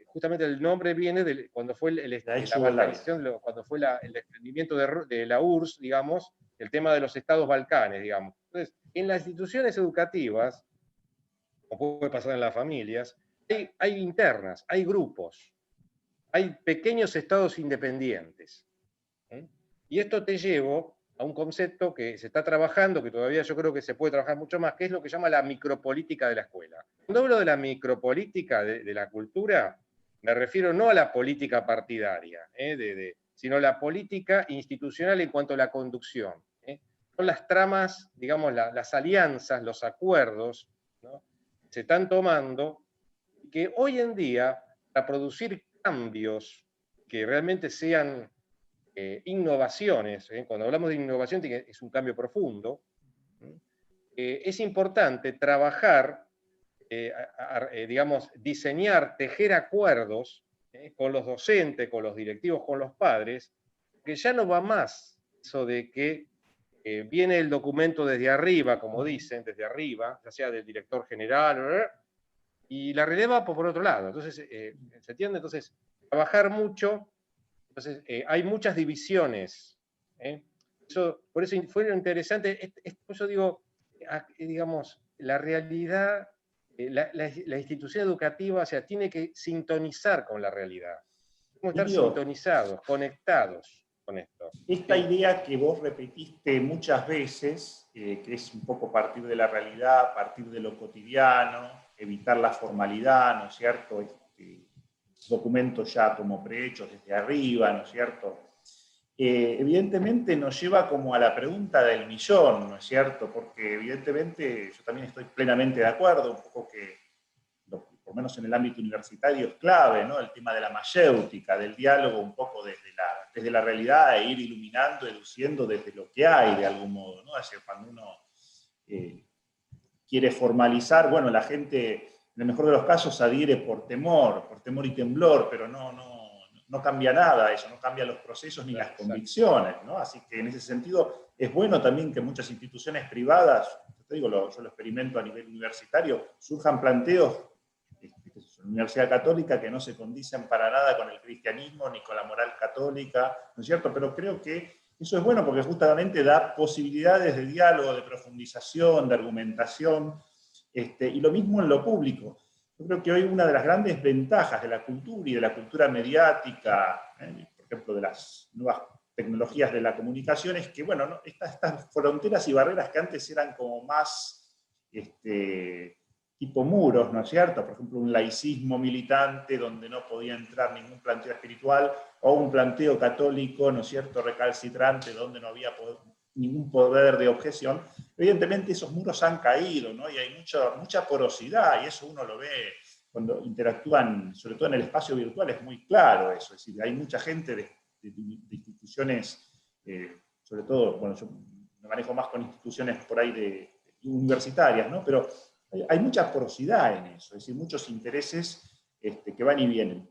justamente el nombre viene de cuando fue la balcanización, cuando fue el desprendimiento de la URSS, digamos, el tema de los estados Balcanes, digamos. Entonces, en las instituciones educativas, como puede pasar en las familias, hay internas, hay grupos, hay pequeños estados independientes. Y esto te llevo a un concepto que se está trabajando, que todavía yo creo que se puede trabajar mucho más, que es lo que llama la micropolítica de la escuela. Cuando hablo de la micropolítica de la cultura, me refiero no a la política partidaria, sino a la política institucional en cuanto a la conducción. Son las tramas, digamos, las alianzas, los acuerdos, ¿no? Que se están tomando, que hoy en día, para producir cambios que realmente sean innovaciones, cuando hablamos de innovación es un cambio profundo, es importante trabajar, digamos, diseñar, tejer acuerdos con los docentes, con los directivos, con los padres, que ya no va más eso de que viene el documento desde arriba, como dicen, desde arriba, ya sea del director general, y la realidad va por otro lado. Entonces, ¿se entiende? Entonces, trabajar mucho. Entonces, hay muchas divisiones. Por eso fue interesante, por eso digo, digamos, la realidad, la institución educativa, o sea, tiene que sintonizar con la realidad. Tenemos que estar Emilio, sintonizados, conectados con esto. esta ¿Sí? idea que vos repetiste muchas veces, que es un poco partir de la realidad, partir de lo cotidiano, evitar la formalidad, ¿no es cierto? Documentos ya como prehechos desde arriba, ¿no es cierto? Evidentemente nos lleva como a la pregunta del millón, ¿no es cierto? Porque evidentemente yo también estoy plenamente de acuerdo, un poco que, por lo menos en el ámbito universitario, es clave, ¿no? El tema de la mayéutica, del diálogo un poco desde la realidad e ir iluminando, educiendo desde lo que hay de algún modo, ¿no? Es decir, cuando uno quiere formalizar, bueno, la gente, en el mejor de los casos, adhiere por temor y temblor, pero no cambia nada eso, no cambia los procesos ni las convicciones, ¿no? Así que en ese sentido es bueno también que muchas instituciones privadas, te digo, yo lo experimento a nivel universitario, surjan planteos en la Universidad Católica que no se condicen para nada con el cristianismo ni con la moral católica, ¿no es cierto? Pero creo que eso es bueno porque justamente da posibilidades de diálogo, de profundización, de argumentación, y lo mismo en lo público. Yo creo que hoy una de las grandes ventajas de la cultura y de la cultura mediática, por ejemplo, de las nuevas tecnologías de la comunicación, es que, bueno, ¿no? Estas fronteras y barreras que antes eran como más tipo muros, ¿no es cierto? Por ejemplo, un laicismo militante donde no podía entrar ningún planteo espiritual, o un planteo católico, ¿no es cierto?, recalcitrante, donde no había ningún poder de objeción. Evidentemente esos muros han caído, ¿no? Y hay mucha porosidad, y eso uno lo ve cuando interactúan, sobre todo en el espacio virtual, es muy claro eso. Es decir, hay mucha gente de instituciones, sobre todo, bueno, yo me manejo más con instituciones por ahí universitarias, ¿no? Pero hay mucha porosidad en eso, es decir, muchos intereses que van y vienen.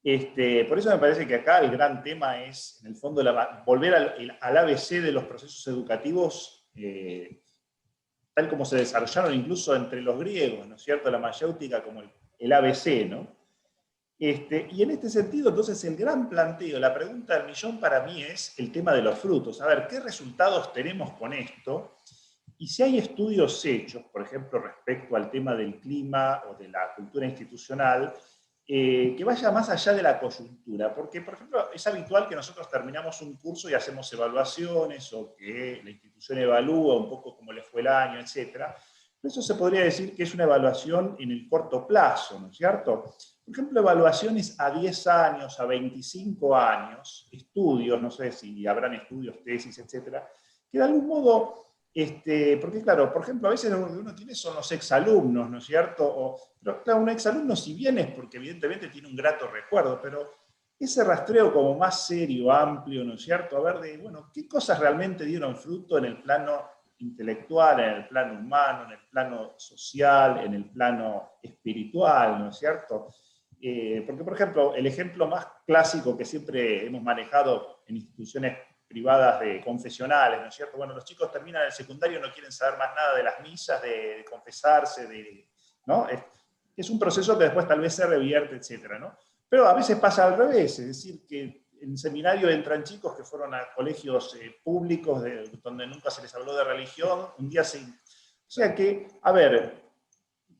Por eso me parece que acá el gran tema es, en el fondo, volver al ABC de los procesos educativos, tal como se desarrollaron incluso entre los griegos, ¿no es cierto? La mayéutica como el ABC, ¿no? Y en este sentido, entonces, el gran planteo, la pregunta del millón para mí es el tema de los frutos. A ver, ¿qué resultados tenemos con esto? Y si hay estudios hechos, por ejemplo, respecto al tema del clima o de la cultura institucional, que vaya más allá de la coyuntura, porque, por ejemplo, es habitual que nosotros terminamos un curso y hacemos evaluaciones, o que la institución evalúa un poco cómo le fue el año, etc. Eso se podría decir que es una evaluación en el corto plazo, ¿no es cierto? Por ejemplo, evaluaciones a 10 años, a 25 años, estudios, no sé si habrán estudios, tesis, etc., que de algún modo... porque claro, por ejemplo, a veces lo que uno tiene son los exalumnos, ¿no es cierto? Pero claro, un exalumno si bien es porque evidentemente tiene un grato recuerdo, pero ese rastreo como más serio, amplio, ¿no es cierto? A ver, bueno, ¿qué cosas realmente dieron fruto en el plano intelectual, en el plano humano, en el plano social, en el plano espiritual, ¿no es cierto? Porque, por ejemplo, el ejemplo más clásico que siempre hemos manejado en instituciones privadas de confesionales, ¿no es cierto? Bueno, los chicos terminan el secundario y no quieren saber más nada de las misas, de confesarse, ¿no? Es un proceso que después tal vez se revierte, etcétera, ¿no? Pero a veces pasa al revés, es decir, que en seminario entran chicos que fueron a colegios públicos donde nunca se les habló de religión, un día se... O sea que, a ver,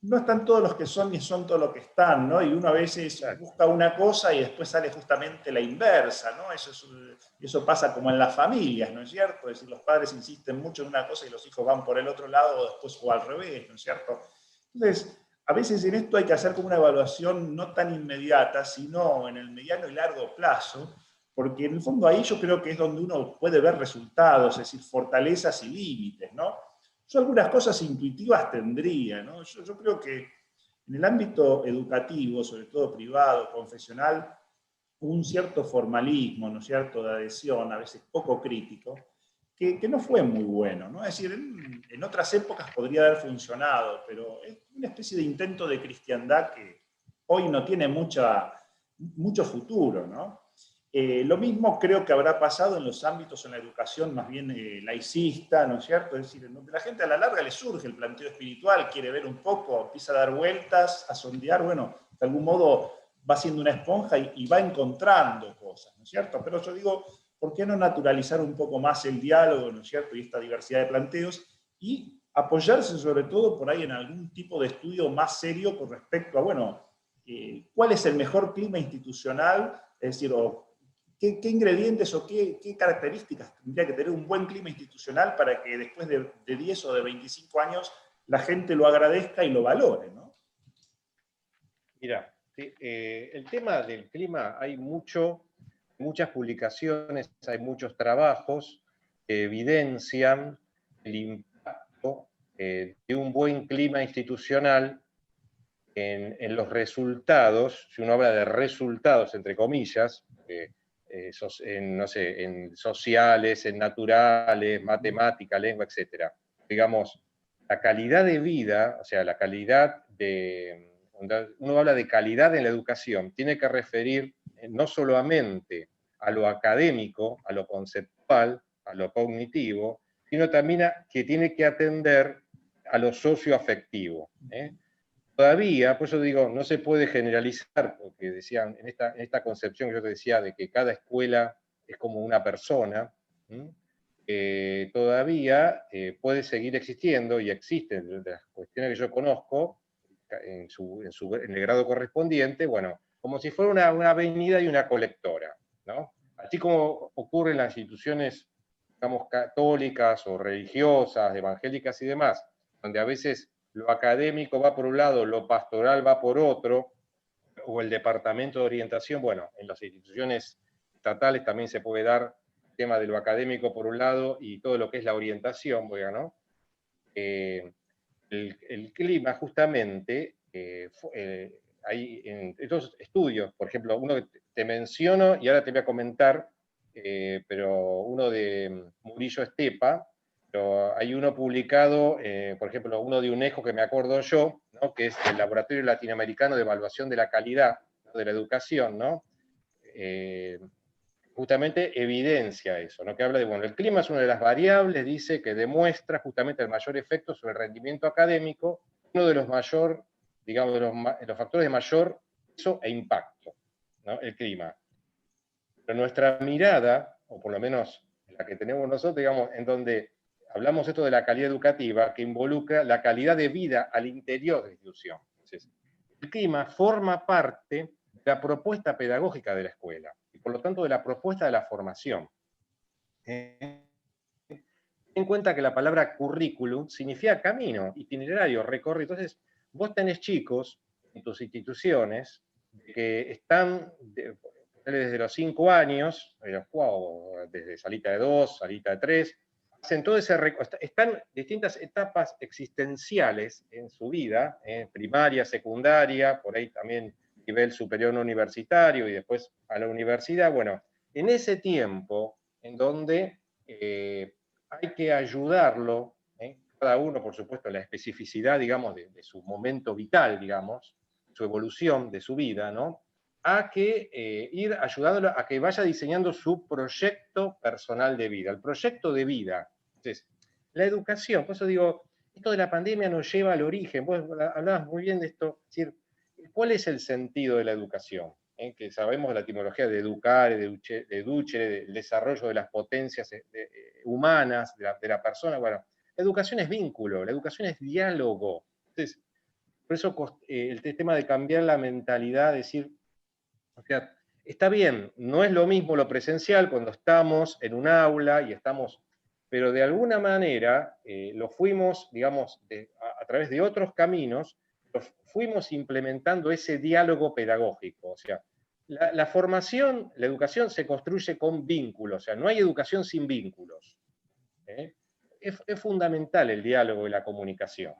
no están todos los que son ni son todos los que están, ¿no? Y uno a veces busca una cosa y después sale justamente la inversa, ¿no? Eso pasa como en las familias, ¿no es cierto? Es decir, los padres insisten mucho en una cosa y los hijos van por el otro lado, o después o al revés, ¿no es cierto? Entonces, a veces en esto hay que hacer como una evaluación no tan inmediata, sino en el mediano y largo plazo, porque en el fondo ahí yo creo que es donde uno puede ver resultados, es decir, fortalezas y límites, ¿no? Yo algunas cosas intuitivas tendría, ¿no? Yo creo que en el ámbito educativo, sobre todo privado, confesional, un cierto formalismo, ¿no es cierto?, de adhesión, a veces poco crítico, que no fue muy bueno, ¿no? Es decir, en otras épocas podría haber funcionado, pero es una especie de intento de cristiandad que hoy no tiene mucho futuro, ¿no? Lo mismo creo que habrá pasado en los ámbitos en la educación más bien laicista, ¿no es cierto? Es decir, donde la gente a la larga le surge el planteo espiritual, quiere ver un poco, empieza a dar vueltas, a sondear, bueno, de algún modo va siendo una esponja y va encontrando cosas, ¿no es cierto? Pero yo digo, ¿por qué no naturalizar un poco más el diálogo, ¿no es cierto? Y esta diversidad de planteos, y apoyarse sobre todo por ahí en algún tipo de estudio más serio con respecto a, bueno, cuál es el mejor clima institucional, es decir, o qué ingredientes o qué características tendría que tener un buen clima institucional para que después de 10 o de 25 años la gente lo agradezca y lo valore, ¿no? Mira, sí, el tema del clima, hay muchas publicaciones, hay muchos trabajos que evidencian el impacto de un buen clima institucional en los resultados, si uno habla de resultados, entre comillas, no sé, en sociales, en naturales, matemática, lengua, etc. Digamos, la calidad de vida, o sea, la calidad de... Uno habla de calidad en la educación, tiene que referir no solamente a lo académico, a lo conceptual, a lo cognitivo, sino también que tiene que atender a lo socioafectivo. Todavía, por eso digo, no se puede generalizar, porque decían, en esta concepción que yo te decía de que cada escuela es como una persona, todavía puede seguir existiendo, y existen de las cuestiones que yo conozco, en el grado correspondiente, bueno, como si fuera una avenida y una colectora, ¿no? Así como ocurre en las instituciones, digamos, católicas o religiosas, evangélicas y demás, donde a veces lo académico va por un lado, lo pastoral va por otro, o el departamento de orientación, bueno, en las instituciones estatales también se puede dar el tema de lo académico por un lado y todo lo que es la orientación, ¿no? El clima justamente, hay en estos estudios, por ejemplo, uno que te menciono y ahora te voy a comentar, pero uno de Murillo Estepa, pero hay uno publicado, por ejemplo, uno de UNESCO que me acuerdo yo, ¿no? Que es el Laboratorio Latinoamericano de Evaluación de la Calidad, ¿no? De la Educación, ¿no? Justamente evidencia eso, ¿no? Que habla de, bueno, el clima es una de las variables, dice, que demuestra justamente el mayor efecto sobre el rendimiento académico, uno de los mayor, digamos, de los factores de mayor peso e impacto, ¿no? El clima. Pero nuestra mirada, o por lo menos la que tenemos nosotros, digamos, en donde hablamos esto de la calidad educativa, que involucra la calidad de vida al interior de la institución. Entonces, el clima forma parte de la propuesta pedagógica de la escuela y por lo tanto de la propuesta de la formación. Ten en cuenta que la palabra currículum significa camino, itinerario, recorrido. Entonces, vos tenés chicos en tus instituciones que están desde los 5 años, desde salita de 2, salita de 3, hacen todo ese están en distintas etapas existenciales en su vida, primaria, secundaria, por ahí también nivel superior no universitario y después a la universidad. Bueno, en ese tiempo en donde hay que ayudarlo, cada uno, por supuesto, la especificidad, digamos, de su momento vital, digamos, su evolución de su vida, ¿no? A que ir ayudándolo a que vaya diseñando su proyecto personal de vida, el proyecto de vida. Entonces, la educación, por eso digo, esto de la pandemia nos lleva al origen, vos hablabas muy bien de esto, es decir, ¿cuál es el sentido de la educación? Que sabemos la etimología de educar, de educere, del desarrollo de las potencias humanas, de la persona. Bueno, la educación es vínculo, la educación es diálogo. Entonces, por eso el tema de cambiar la mentalidad, decir, o sea, está bien, no es lo mismo lo presencial cuando estamos en un aula y estamos, pero de alguna manera lo fuimos, digamos, a través de otros caminos, fuimos implementando ese diálogo pedagógico. O sea, la formación, la educación se construye con vínculos, o sea, no hay educación sin vínculos. Es fundamental el diálogo y la comunicación.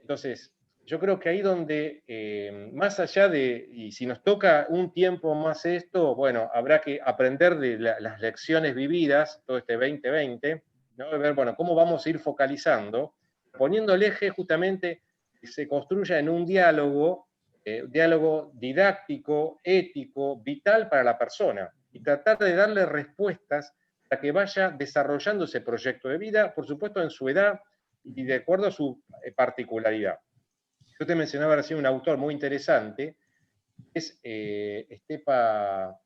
Entonces, yo creo que ahí donde, más allá de, y si nos toca un tiempo más esto, bueno, habrá que aprender de las lecciones vividas, todo este 2020, ¿no? De ver, bueno, cómo vamos a ir focalizando, poniendo el eje justamente que se construya en un diálogo didáctico, ético, vital para la persona, y tratar de darle respuestas para que vaya desarrollando ese proyecto de vida, por supuesto en su edad, y de acuerdo a su particularidad. Yo te mencionaba recién un autor muy interesante, es Estepa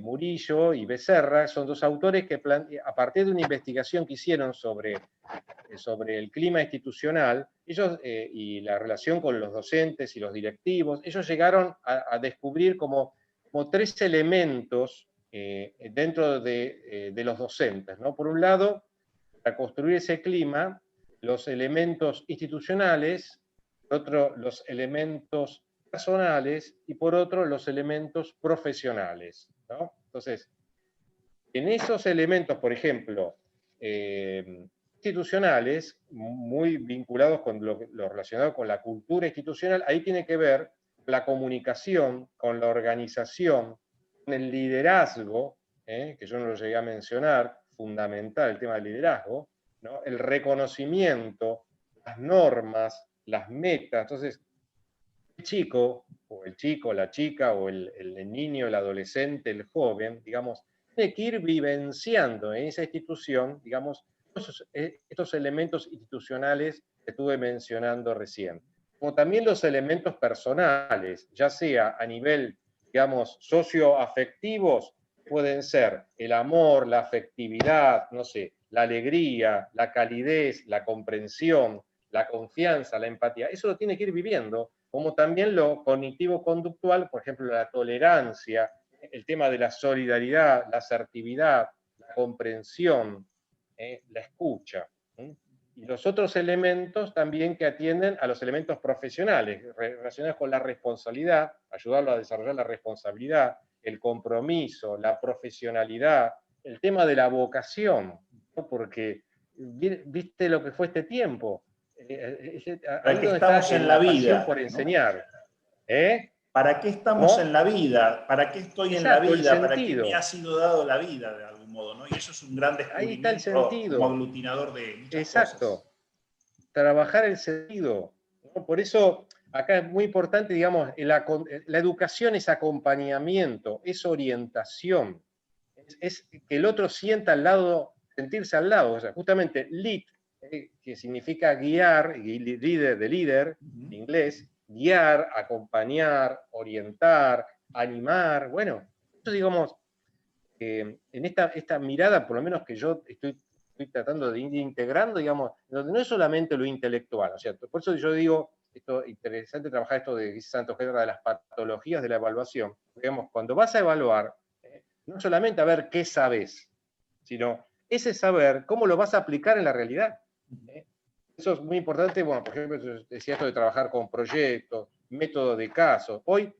Murillo y Becerra, son dos autores que a partir de una investigación que hicieron sobre el clima institucional, ellos, y la relación con los docentes y los directivos, ellos llegaron a descubrir como 3 elementos dentro de los docentes, ¿no? Por un lado, para construir ese clima, los elementos institucionales, por otro, los elementos personales, y por otro, los elementos profesionales, ¿no? Entonces, en esos elementos, por ejemplo, institucionales, muy vinculados con lo relacionado con la cultura institucional, ahí tiene que ver la comunicación, con la organización, con el liderazgo, que yo no lo llegué a mencionar, fundamental el tema del liderazgo, ¿no? El reconocimiento, las normas, las metas. Entonces, el chico, la chica, o el niño, el adolescente, el joven, digamos, tiene que ir vivenciando en esa institución, digamos, estos elementos institucionales que estuve mencionando recién, como también los elementos personales, ya sea a nivel, digamos, socioafectivos, pueden ser el amor, la afectividad, no sé, la alegría, la calidez, la comprensión, la confianza, la empatía. Eso lo tiene que ir viviendo, como también lo cognitivo-conductual, por ejemplo, la tolerancia, el tema de la solidaridad, la asertividad, la comprensión, la escucha. Y los otros elementos también que atienden a los elementos profesionales, relacionados con la responsabilidad, ayudarlo a desarrollar la responsabilidad, el compromiso, la profesionalidad, el tema de la vocación, ¿no? Porque viste lo que fue este tiempo. ¿Para Ahí qué donde está estamos en la la pasión vida? por ¿No? enseñar. ¿Eh? ¿Para qué estamos en ¿Cómo? la vida? ¿Para qué estoy en la Exacto, el vida? ¿Para qué me ha sentido. sido dado la vida de algún modo? ¿No? Y eso es un gran Ahí está el descubrimiento como sentido. aglutinador de muchas cosas. Exacto. Trabajar el sentido, ¿no? Por eso acá es muy importante, digamos, la educación es acompañamiento, es orientación, es que el otro sienta al lado, sentirse al lado, o sea, justamente lead, que significa guiar, líder de líder, en inglés, guiar, acompañar, orientar, animar, bueno, eso digamos, en esta mirada, por lo menos que yo estoy tratando de ir integrando, digamos, donde no es solamente lo intelectual, ¿no es cierto? Por eso yo digo, esto interesante trabajar esto de Santos Guerra, de las patologías de la evaluación. Digamos, cuando vas a evaluar, no solamente a ver qué sabes, sino ese saber, cómo lo vas a aplicar en la realidad. Eso es muy importante, bueno, por ejemplo, decía esto de trabajar con proyectos, método de caso. Hoy,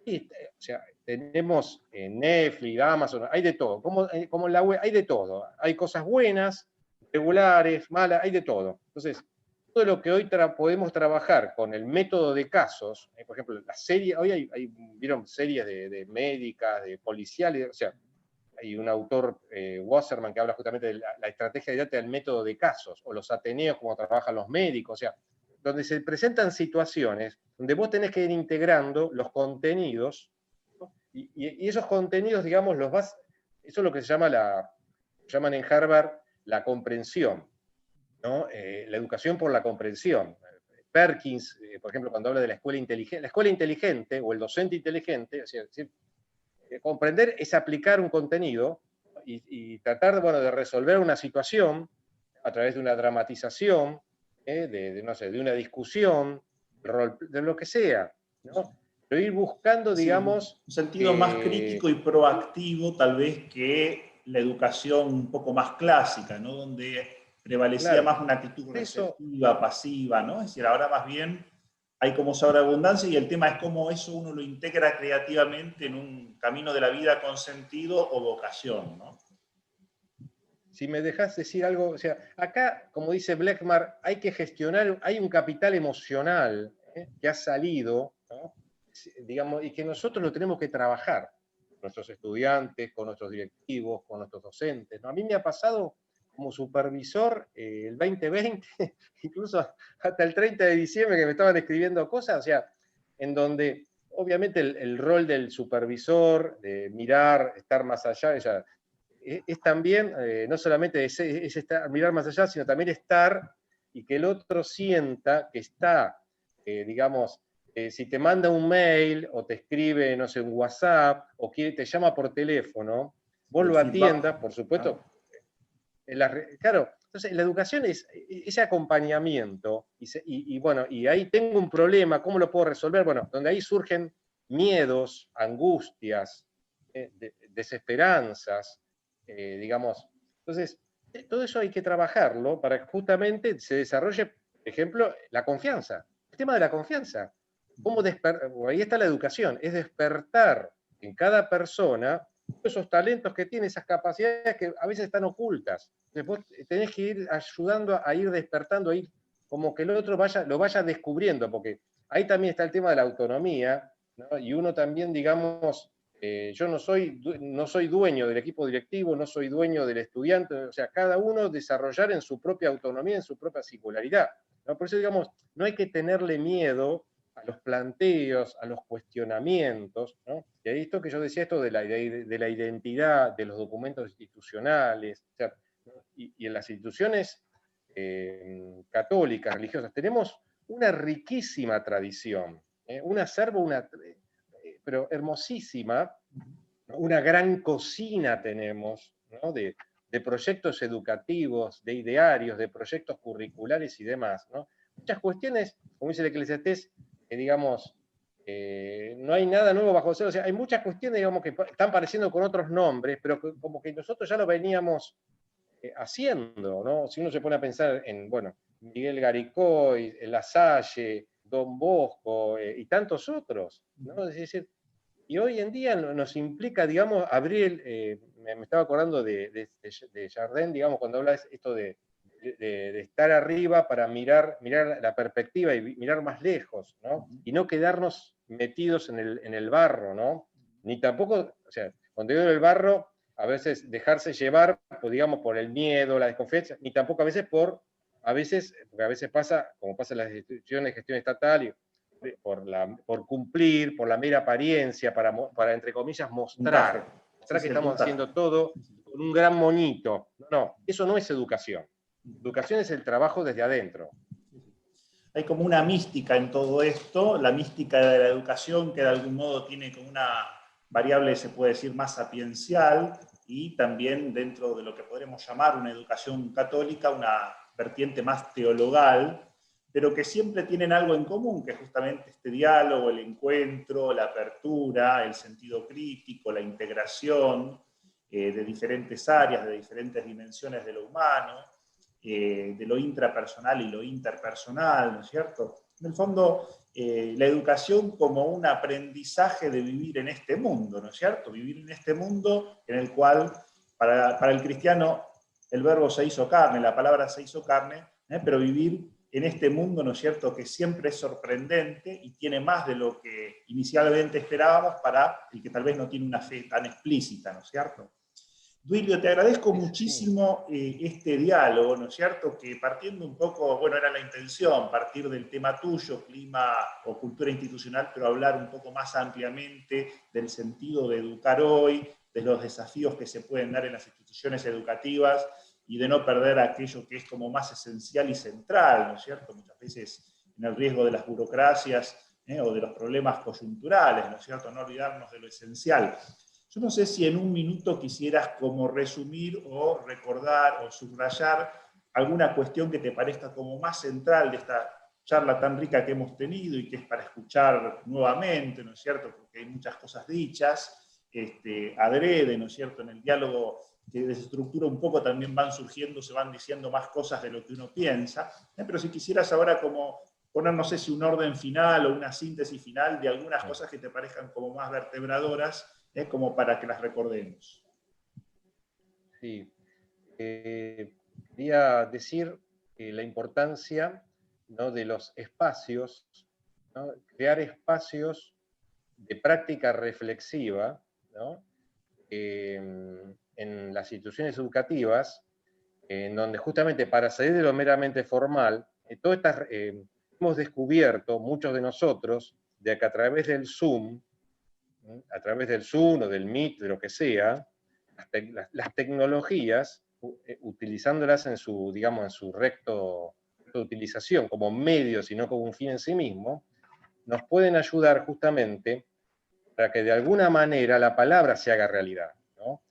o sea, tenemos Netflix, Amazon, hay de todo. Como en la web, hay de todo. Hay cosas buenas, regulares, malas, hay de todo. Entonces, todo lo que hoy podemos trabajar con el método de casos, por ejemplo, la serie, hoy vieron series de médicas, de policiales, o sea, hay un autor, Wasserman, que habla justamente de la estrategia didáctica del método de casos, o los ateneos, como trabajan los médicos, o sea, donde se presentan situaciones donde vos tenés que ir integrando los contenidos, ¿no? Y esos contenidos, digamos, eso es lo que se llaman en Harvard la comprensión, ¿no? La educación por la comprensión. Perkins, por ejemplo, cuando habla de la escuela inteligente o el docente inteligente, o sea, comprender es aplicar un contenido y tratar, bueno, de resolver una situación a través de una dramatización, no sé, de una discusión, de lo que sea, ¿no? Pero ir buscando, Sí, digamos, un sentido más que crítico y proactivo tal vez que la educación un poco más clásica, ¿no? Donde prevalecía claro, más una actitud por eso, receptiva, pasiva, ¿no? Es decir, ahora más bien hay como sobreabundancia y el tema es cómo eso uno lo integra creativamente en un camino de la vida con sentido o vocación, ¿no? si me dejas decir algo, o sea, acá, como dice Bleckmar, hay que gestionar, hay un capital emocional, que ha salido, ¿no? Digamos, y que nosotros lo tenemos que trabajar, con nuestros estudiantes, con nuestros directivos, con nuestros docentes, ¿no? A mí me ha pasado como supervisor el 2020, incluso hasta el 30 de diciembre, que me estaban escribiendo cosas, o sea, en donde obviamente el rol del supervisor, de mirar, estar más allá, es también, no solamente es estar, mirar más allá, sino también estar y que el otro sienta que está, digamos, si te manda un mail o te escribe, no sé, un WhatsApp o te llama por teléfono, vos El lo feedback. atiendas, por supuesto. Claro, entonces la educación es ese acompañamiento bueno, y ahí tengo un problema, ¿cómo lo puedo resolver? Bueno, donde ahí surgen miedos, angustias, desesperanzas, digamos. Entonces, todo eso hay que trabajarlo para que justamente se desarrolle, por ejemplo, la confianza. El tema de la confianza. Ahí está la educación, es despertar en cada persona esos talentos que tiene, esas capacidades que a veces están ocultas. Después tenés que ir ayudando a ir despertando, a ir como que el otro lo vaya descubriendo, porque ahí también está el tema de la autonomía, ¿no? Y uno también, digamos, yo no soy dueño del equipo directivo, no soy dueño del estudiante, o sea, cada uno desarrollar en su propia autonomía, en su propia singularidad, ¿no? Por eso, digamos, no hay que tenerle miedo a los planteos, a los cuestionamientos, ¿no? Y ahí esto que yo decía, esto de la identidad, de los documentos institucionales, o sea, y en las instituciones católicas, religiosas, tenemos una riquísima tradición, un acervo, pero hermosísima, ¿no? Una gran cocina tenemos, ¿no? de proyectos educativos, de idearios, de proyectos curriculares y demás, ¿no? Muchas cuestiones, como dice el Eclesiastés, que digamos, no hay nada nuevo bajo el cielo. O sea, hay muchas cuestiones, digamos, que están apareciendo con otros nombres, pero como que nosotros ya lo veníamos haciendo, ¿no? Si uno se pone a pensar en, bueno, Miguel Garicoy, La Salle, Don Bosco y tantos otros, ¿no? Es decir, y hoy en día nos implica, digamos, abrir, me estaba acordando de Jardin, digamos, cuando habla esto de estar arriba para mirar la perspectiva y mirar más lejos, ¿no? Y no quedarnos metidos en el barro, ¿no? Ni tampoco, o sea, cuando digo el barro, a veces dejarse llevar, pues, digamos, por el miedo, la desconfianza, ni tampoco a veces porque a veces pasa, como pasa en las instituciones de gestión estatal, por cumplir, por la mera apariencia, para entre comillas, mostrar Sí, que sí, el estamos puntaje. haciendo todo con un gran monito. No, eso no es educación. Educación es el trabajo desde adentro. Hay como una mística en todo esto, la mística de la educación que de algún modo tiene como una variable, se puede decir, más sapiencial, y también dentro de lo que podremos llamar una educación católica, una vertiente más teologal, pero que siempre tienen algo en común, que es justamente este diálogo, el encuentro, la apertura, el sentido crítico, la integración de diferentes áreas, de diferentes dimensiones de lo humano, de lo intrapersonal y lo interpersonal, ¿no es cierto? En el fondo, la educación como un aprendizaje de vivir en este mundo, ¿no es cierto? Vivir en este mundo en el cual, para el cristiano, el verbo se hizo carne, la palabra se hizo carne, pero vivir en este mundo, ¿no es cierto?, que siempre es sorprendente y tiene más de lo que inicialmente esperábamos para el que tal vez no tiene una fe tan explícita, ¿no es cierto? Duilio, te agradezco Sí. muchísimo este diálogo, ¿no es cierto? Que partiendo un poco, bueno, era la intención, partir del tema tuyo, clima o cultura institucional, pero hablar un poco más ampliamente del sentido de educar hoy, de los desafíos que se pueden dar en las instituciones educativas y de no perder aquello que es como más esencial y central, ¿no es cierto? Muchas veces en el riesgo de las burocracias o de los problemas coyunturales, ¿no es cierto? No olvidarnos de lo esencial. Yo no sé si en un minuto quisieras como resumir o recordar o subrayar alguna cuestión que te parezca como más central de esta charla tan rica que hemos tenido y que es para escuchar nuevamente, ¿no es cierto? Porque hay muchas cosas dichas, adrede, ¿no es cierto? En el diálogo que desestructura un poco también van surgiendo, se van diciendo más cosas de lo que uno piensa, pero si quisieras ahora como poner, no sé si un orden final o una síntesis final de algunas cosas que te parezcan como más vertebradoras, como para que las recordemos. Sí. Quería decir la importancia, ¿no?, de los espacios, ¿no? Crear espacios de práctica reflexiva, ¿no? En las instituciones educativas, en donde justamente para salir de lo meramente formal, hemos descubierto, muchos de nosotros, de que a través del Zoom o del Meet, de lo que sea, las tecnologías, utilizándolas en su, digamos, en su recto de utilización como medio, sino como un fin en sí mismo, nos pueden ayudar justamente para que de alguna manera la palabra se haga realidad, ¿no?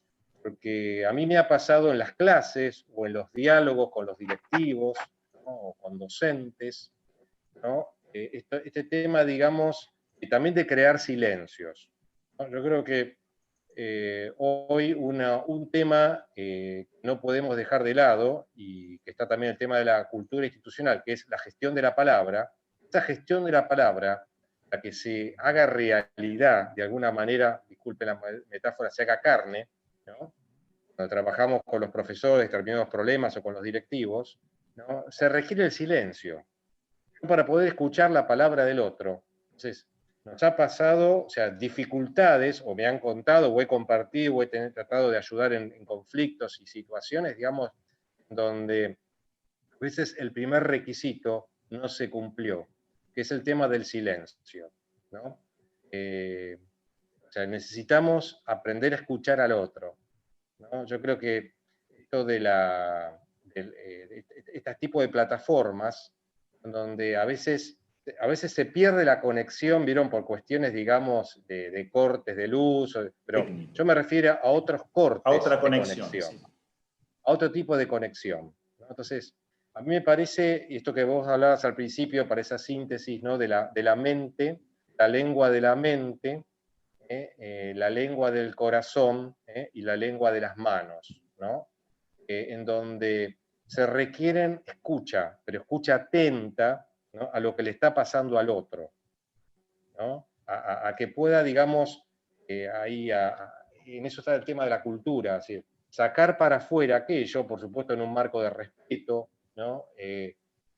Porque a mí me ha pasado en las clases o en los diálogos con los directivos, ¿no? O con docentes, ¿no? Este tema, digamos, y también de crear silencios, ¿no? Yo creo que hoy un tema que no podemos dejar de lado, y que está también el tema de la cultura institucional, que es la gestión de la palabra. Esa gestión de la palabra, la que se haga realidad, de alguna manera, disculpen la metáfora, se haga carne, ¿no? Cuando trabajamos con los profesores, terminamos problemas o con los directivos, ¿no? Se requiere el silencio para poder escuchar la palabra del otro. Entonces, nos ha pasado, o sea, dificultades, o me han contado, o he compartido, o he tratado de ayudar en conflictos y situaciones, digamos, donde a veces el primer requisito no se cumplió, que es el tema del silencio, ¿no? O sea, necesitamos aprender a escuchar al otro, ¿no? Yo creo que esto de este tipo de plataformas, donde a veces se pierde la conexión, vieron, por cuestiones, digamos, de cortes de luz, pero Técnico. yo me refiero a otros cortes A otra de conexión. conexión, Sí. a otro tipo de conexión, ¿no? Entonces, a mí me parece, y esto que vos hablabas al principio, para esa síntesis, ¿no? de la mente, la lengua de la mente, la lengua del corazón, y la lengua de las manos, ¿no? En donde se requieren escucha, pero escucha atenta, ¿no? A lo que le está pasando al otro, ¿no? A que pueda, digamos, en eso está el tema de la cultura, es decir, sacar para afuera aquello, por supuesto en un marco de respeto, ¿no?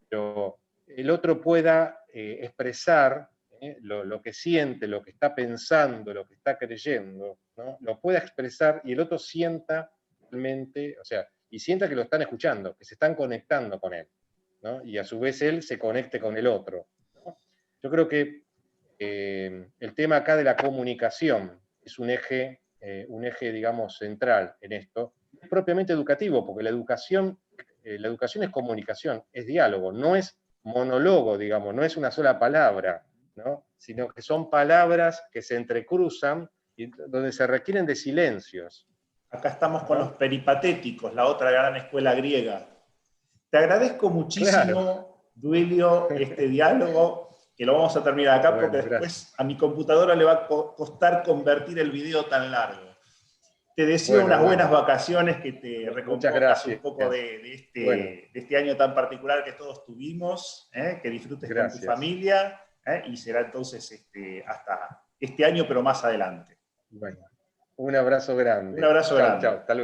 Pero el otro pueda expresar lo que siente, lo que está pensando, lo que está creyendo, ¿no? Lo pueda expresar y el otro sienta realmente, o sea, y sienta que lo están escuchando, que se están conectando con él, ¿no? Y a su vez él se conecte con el otro, ¿no? Yo creo que el tema acá de la comunicación es un eje, digamos, central en esto, es propiamente educativo, porque la educación es comunicación, es diálogo, no es monólogo, digamos, no es una sola palabra, ¿no? Sino que son palabras que se entrecruzan y donde se requieren de silencios. Acá estamos con ¿No? los peripatéticos, la otra gran escuela griega. Te agradezco Claro. muchísimo, Duilio, este diálogo, que lo vamos a terminar acá porque Bueno, después gracias. a mi computadora le va a costar convertir el video tan largo. Te deseo Bueno, unas buenas bueno. vacaciones, que te Muchas recompongas un gracias. poco Bueno, de este año tan particular que todos tuvimos, que disfrutes con tu gracias. familia, y será entonces hasta este año, pero más adelante. Bueno, un abrazo Un grande. abrazo Chau, chau. grande. Hasta luego.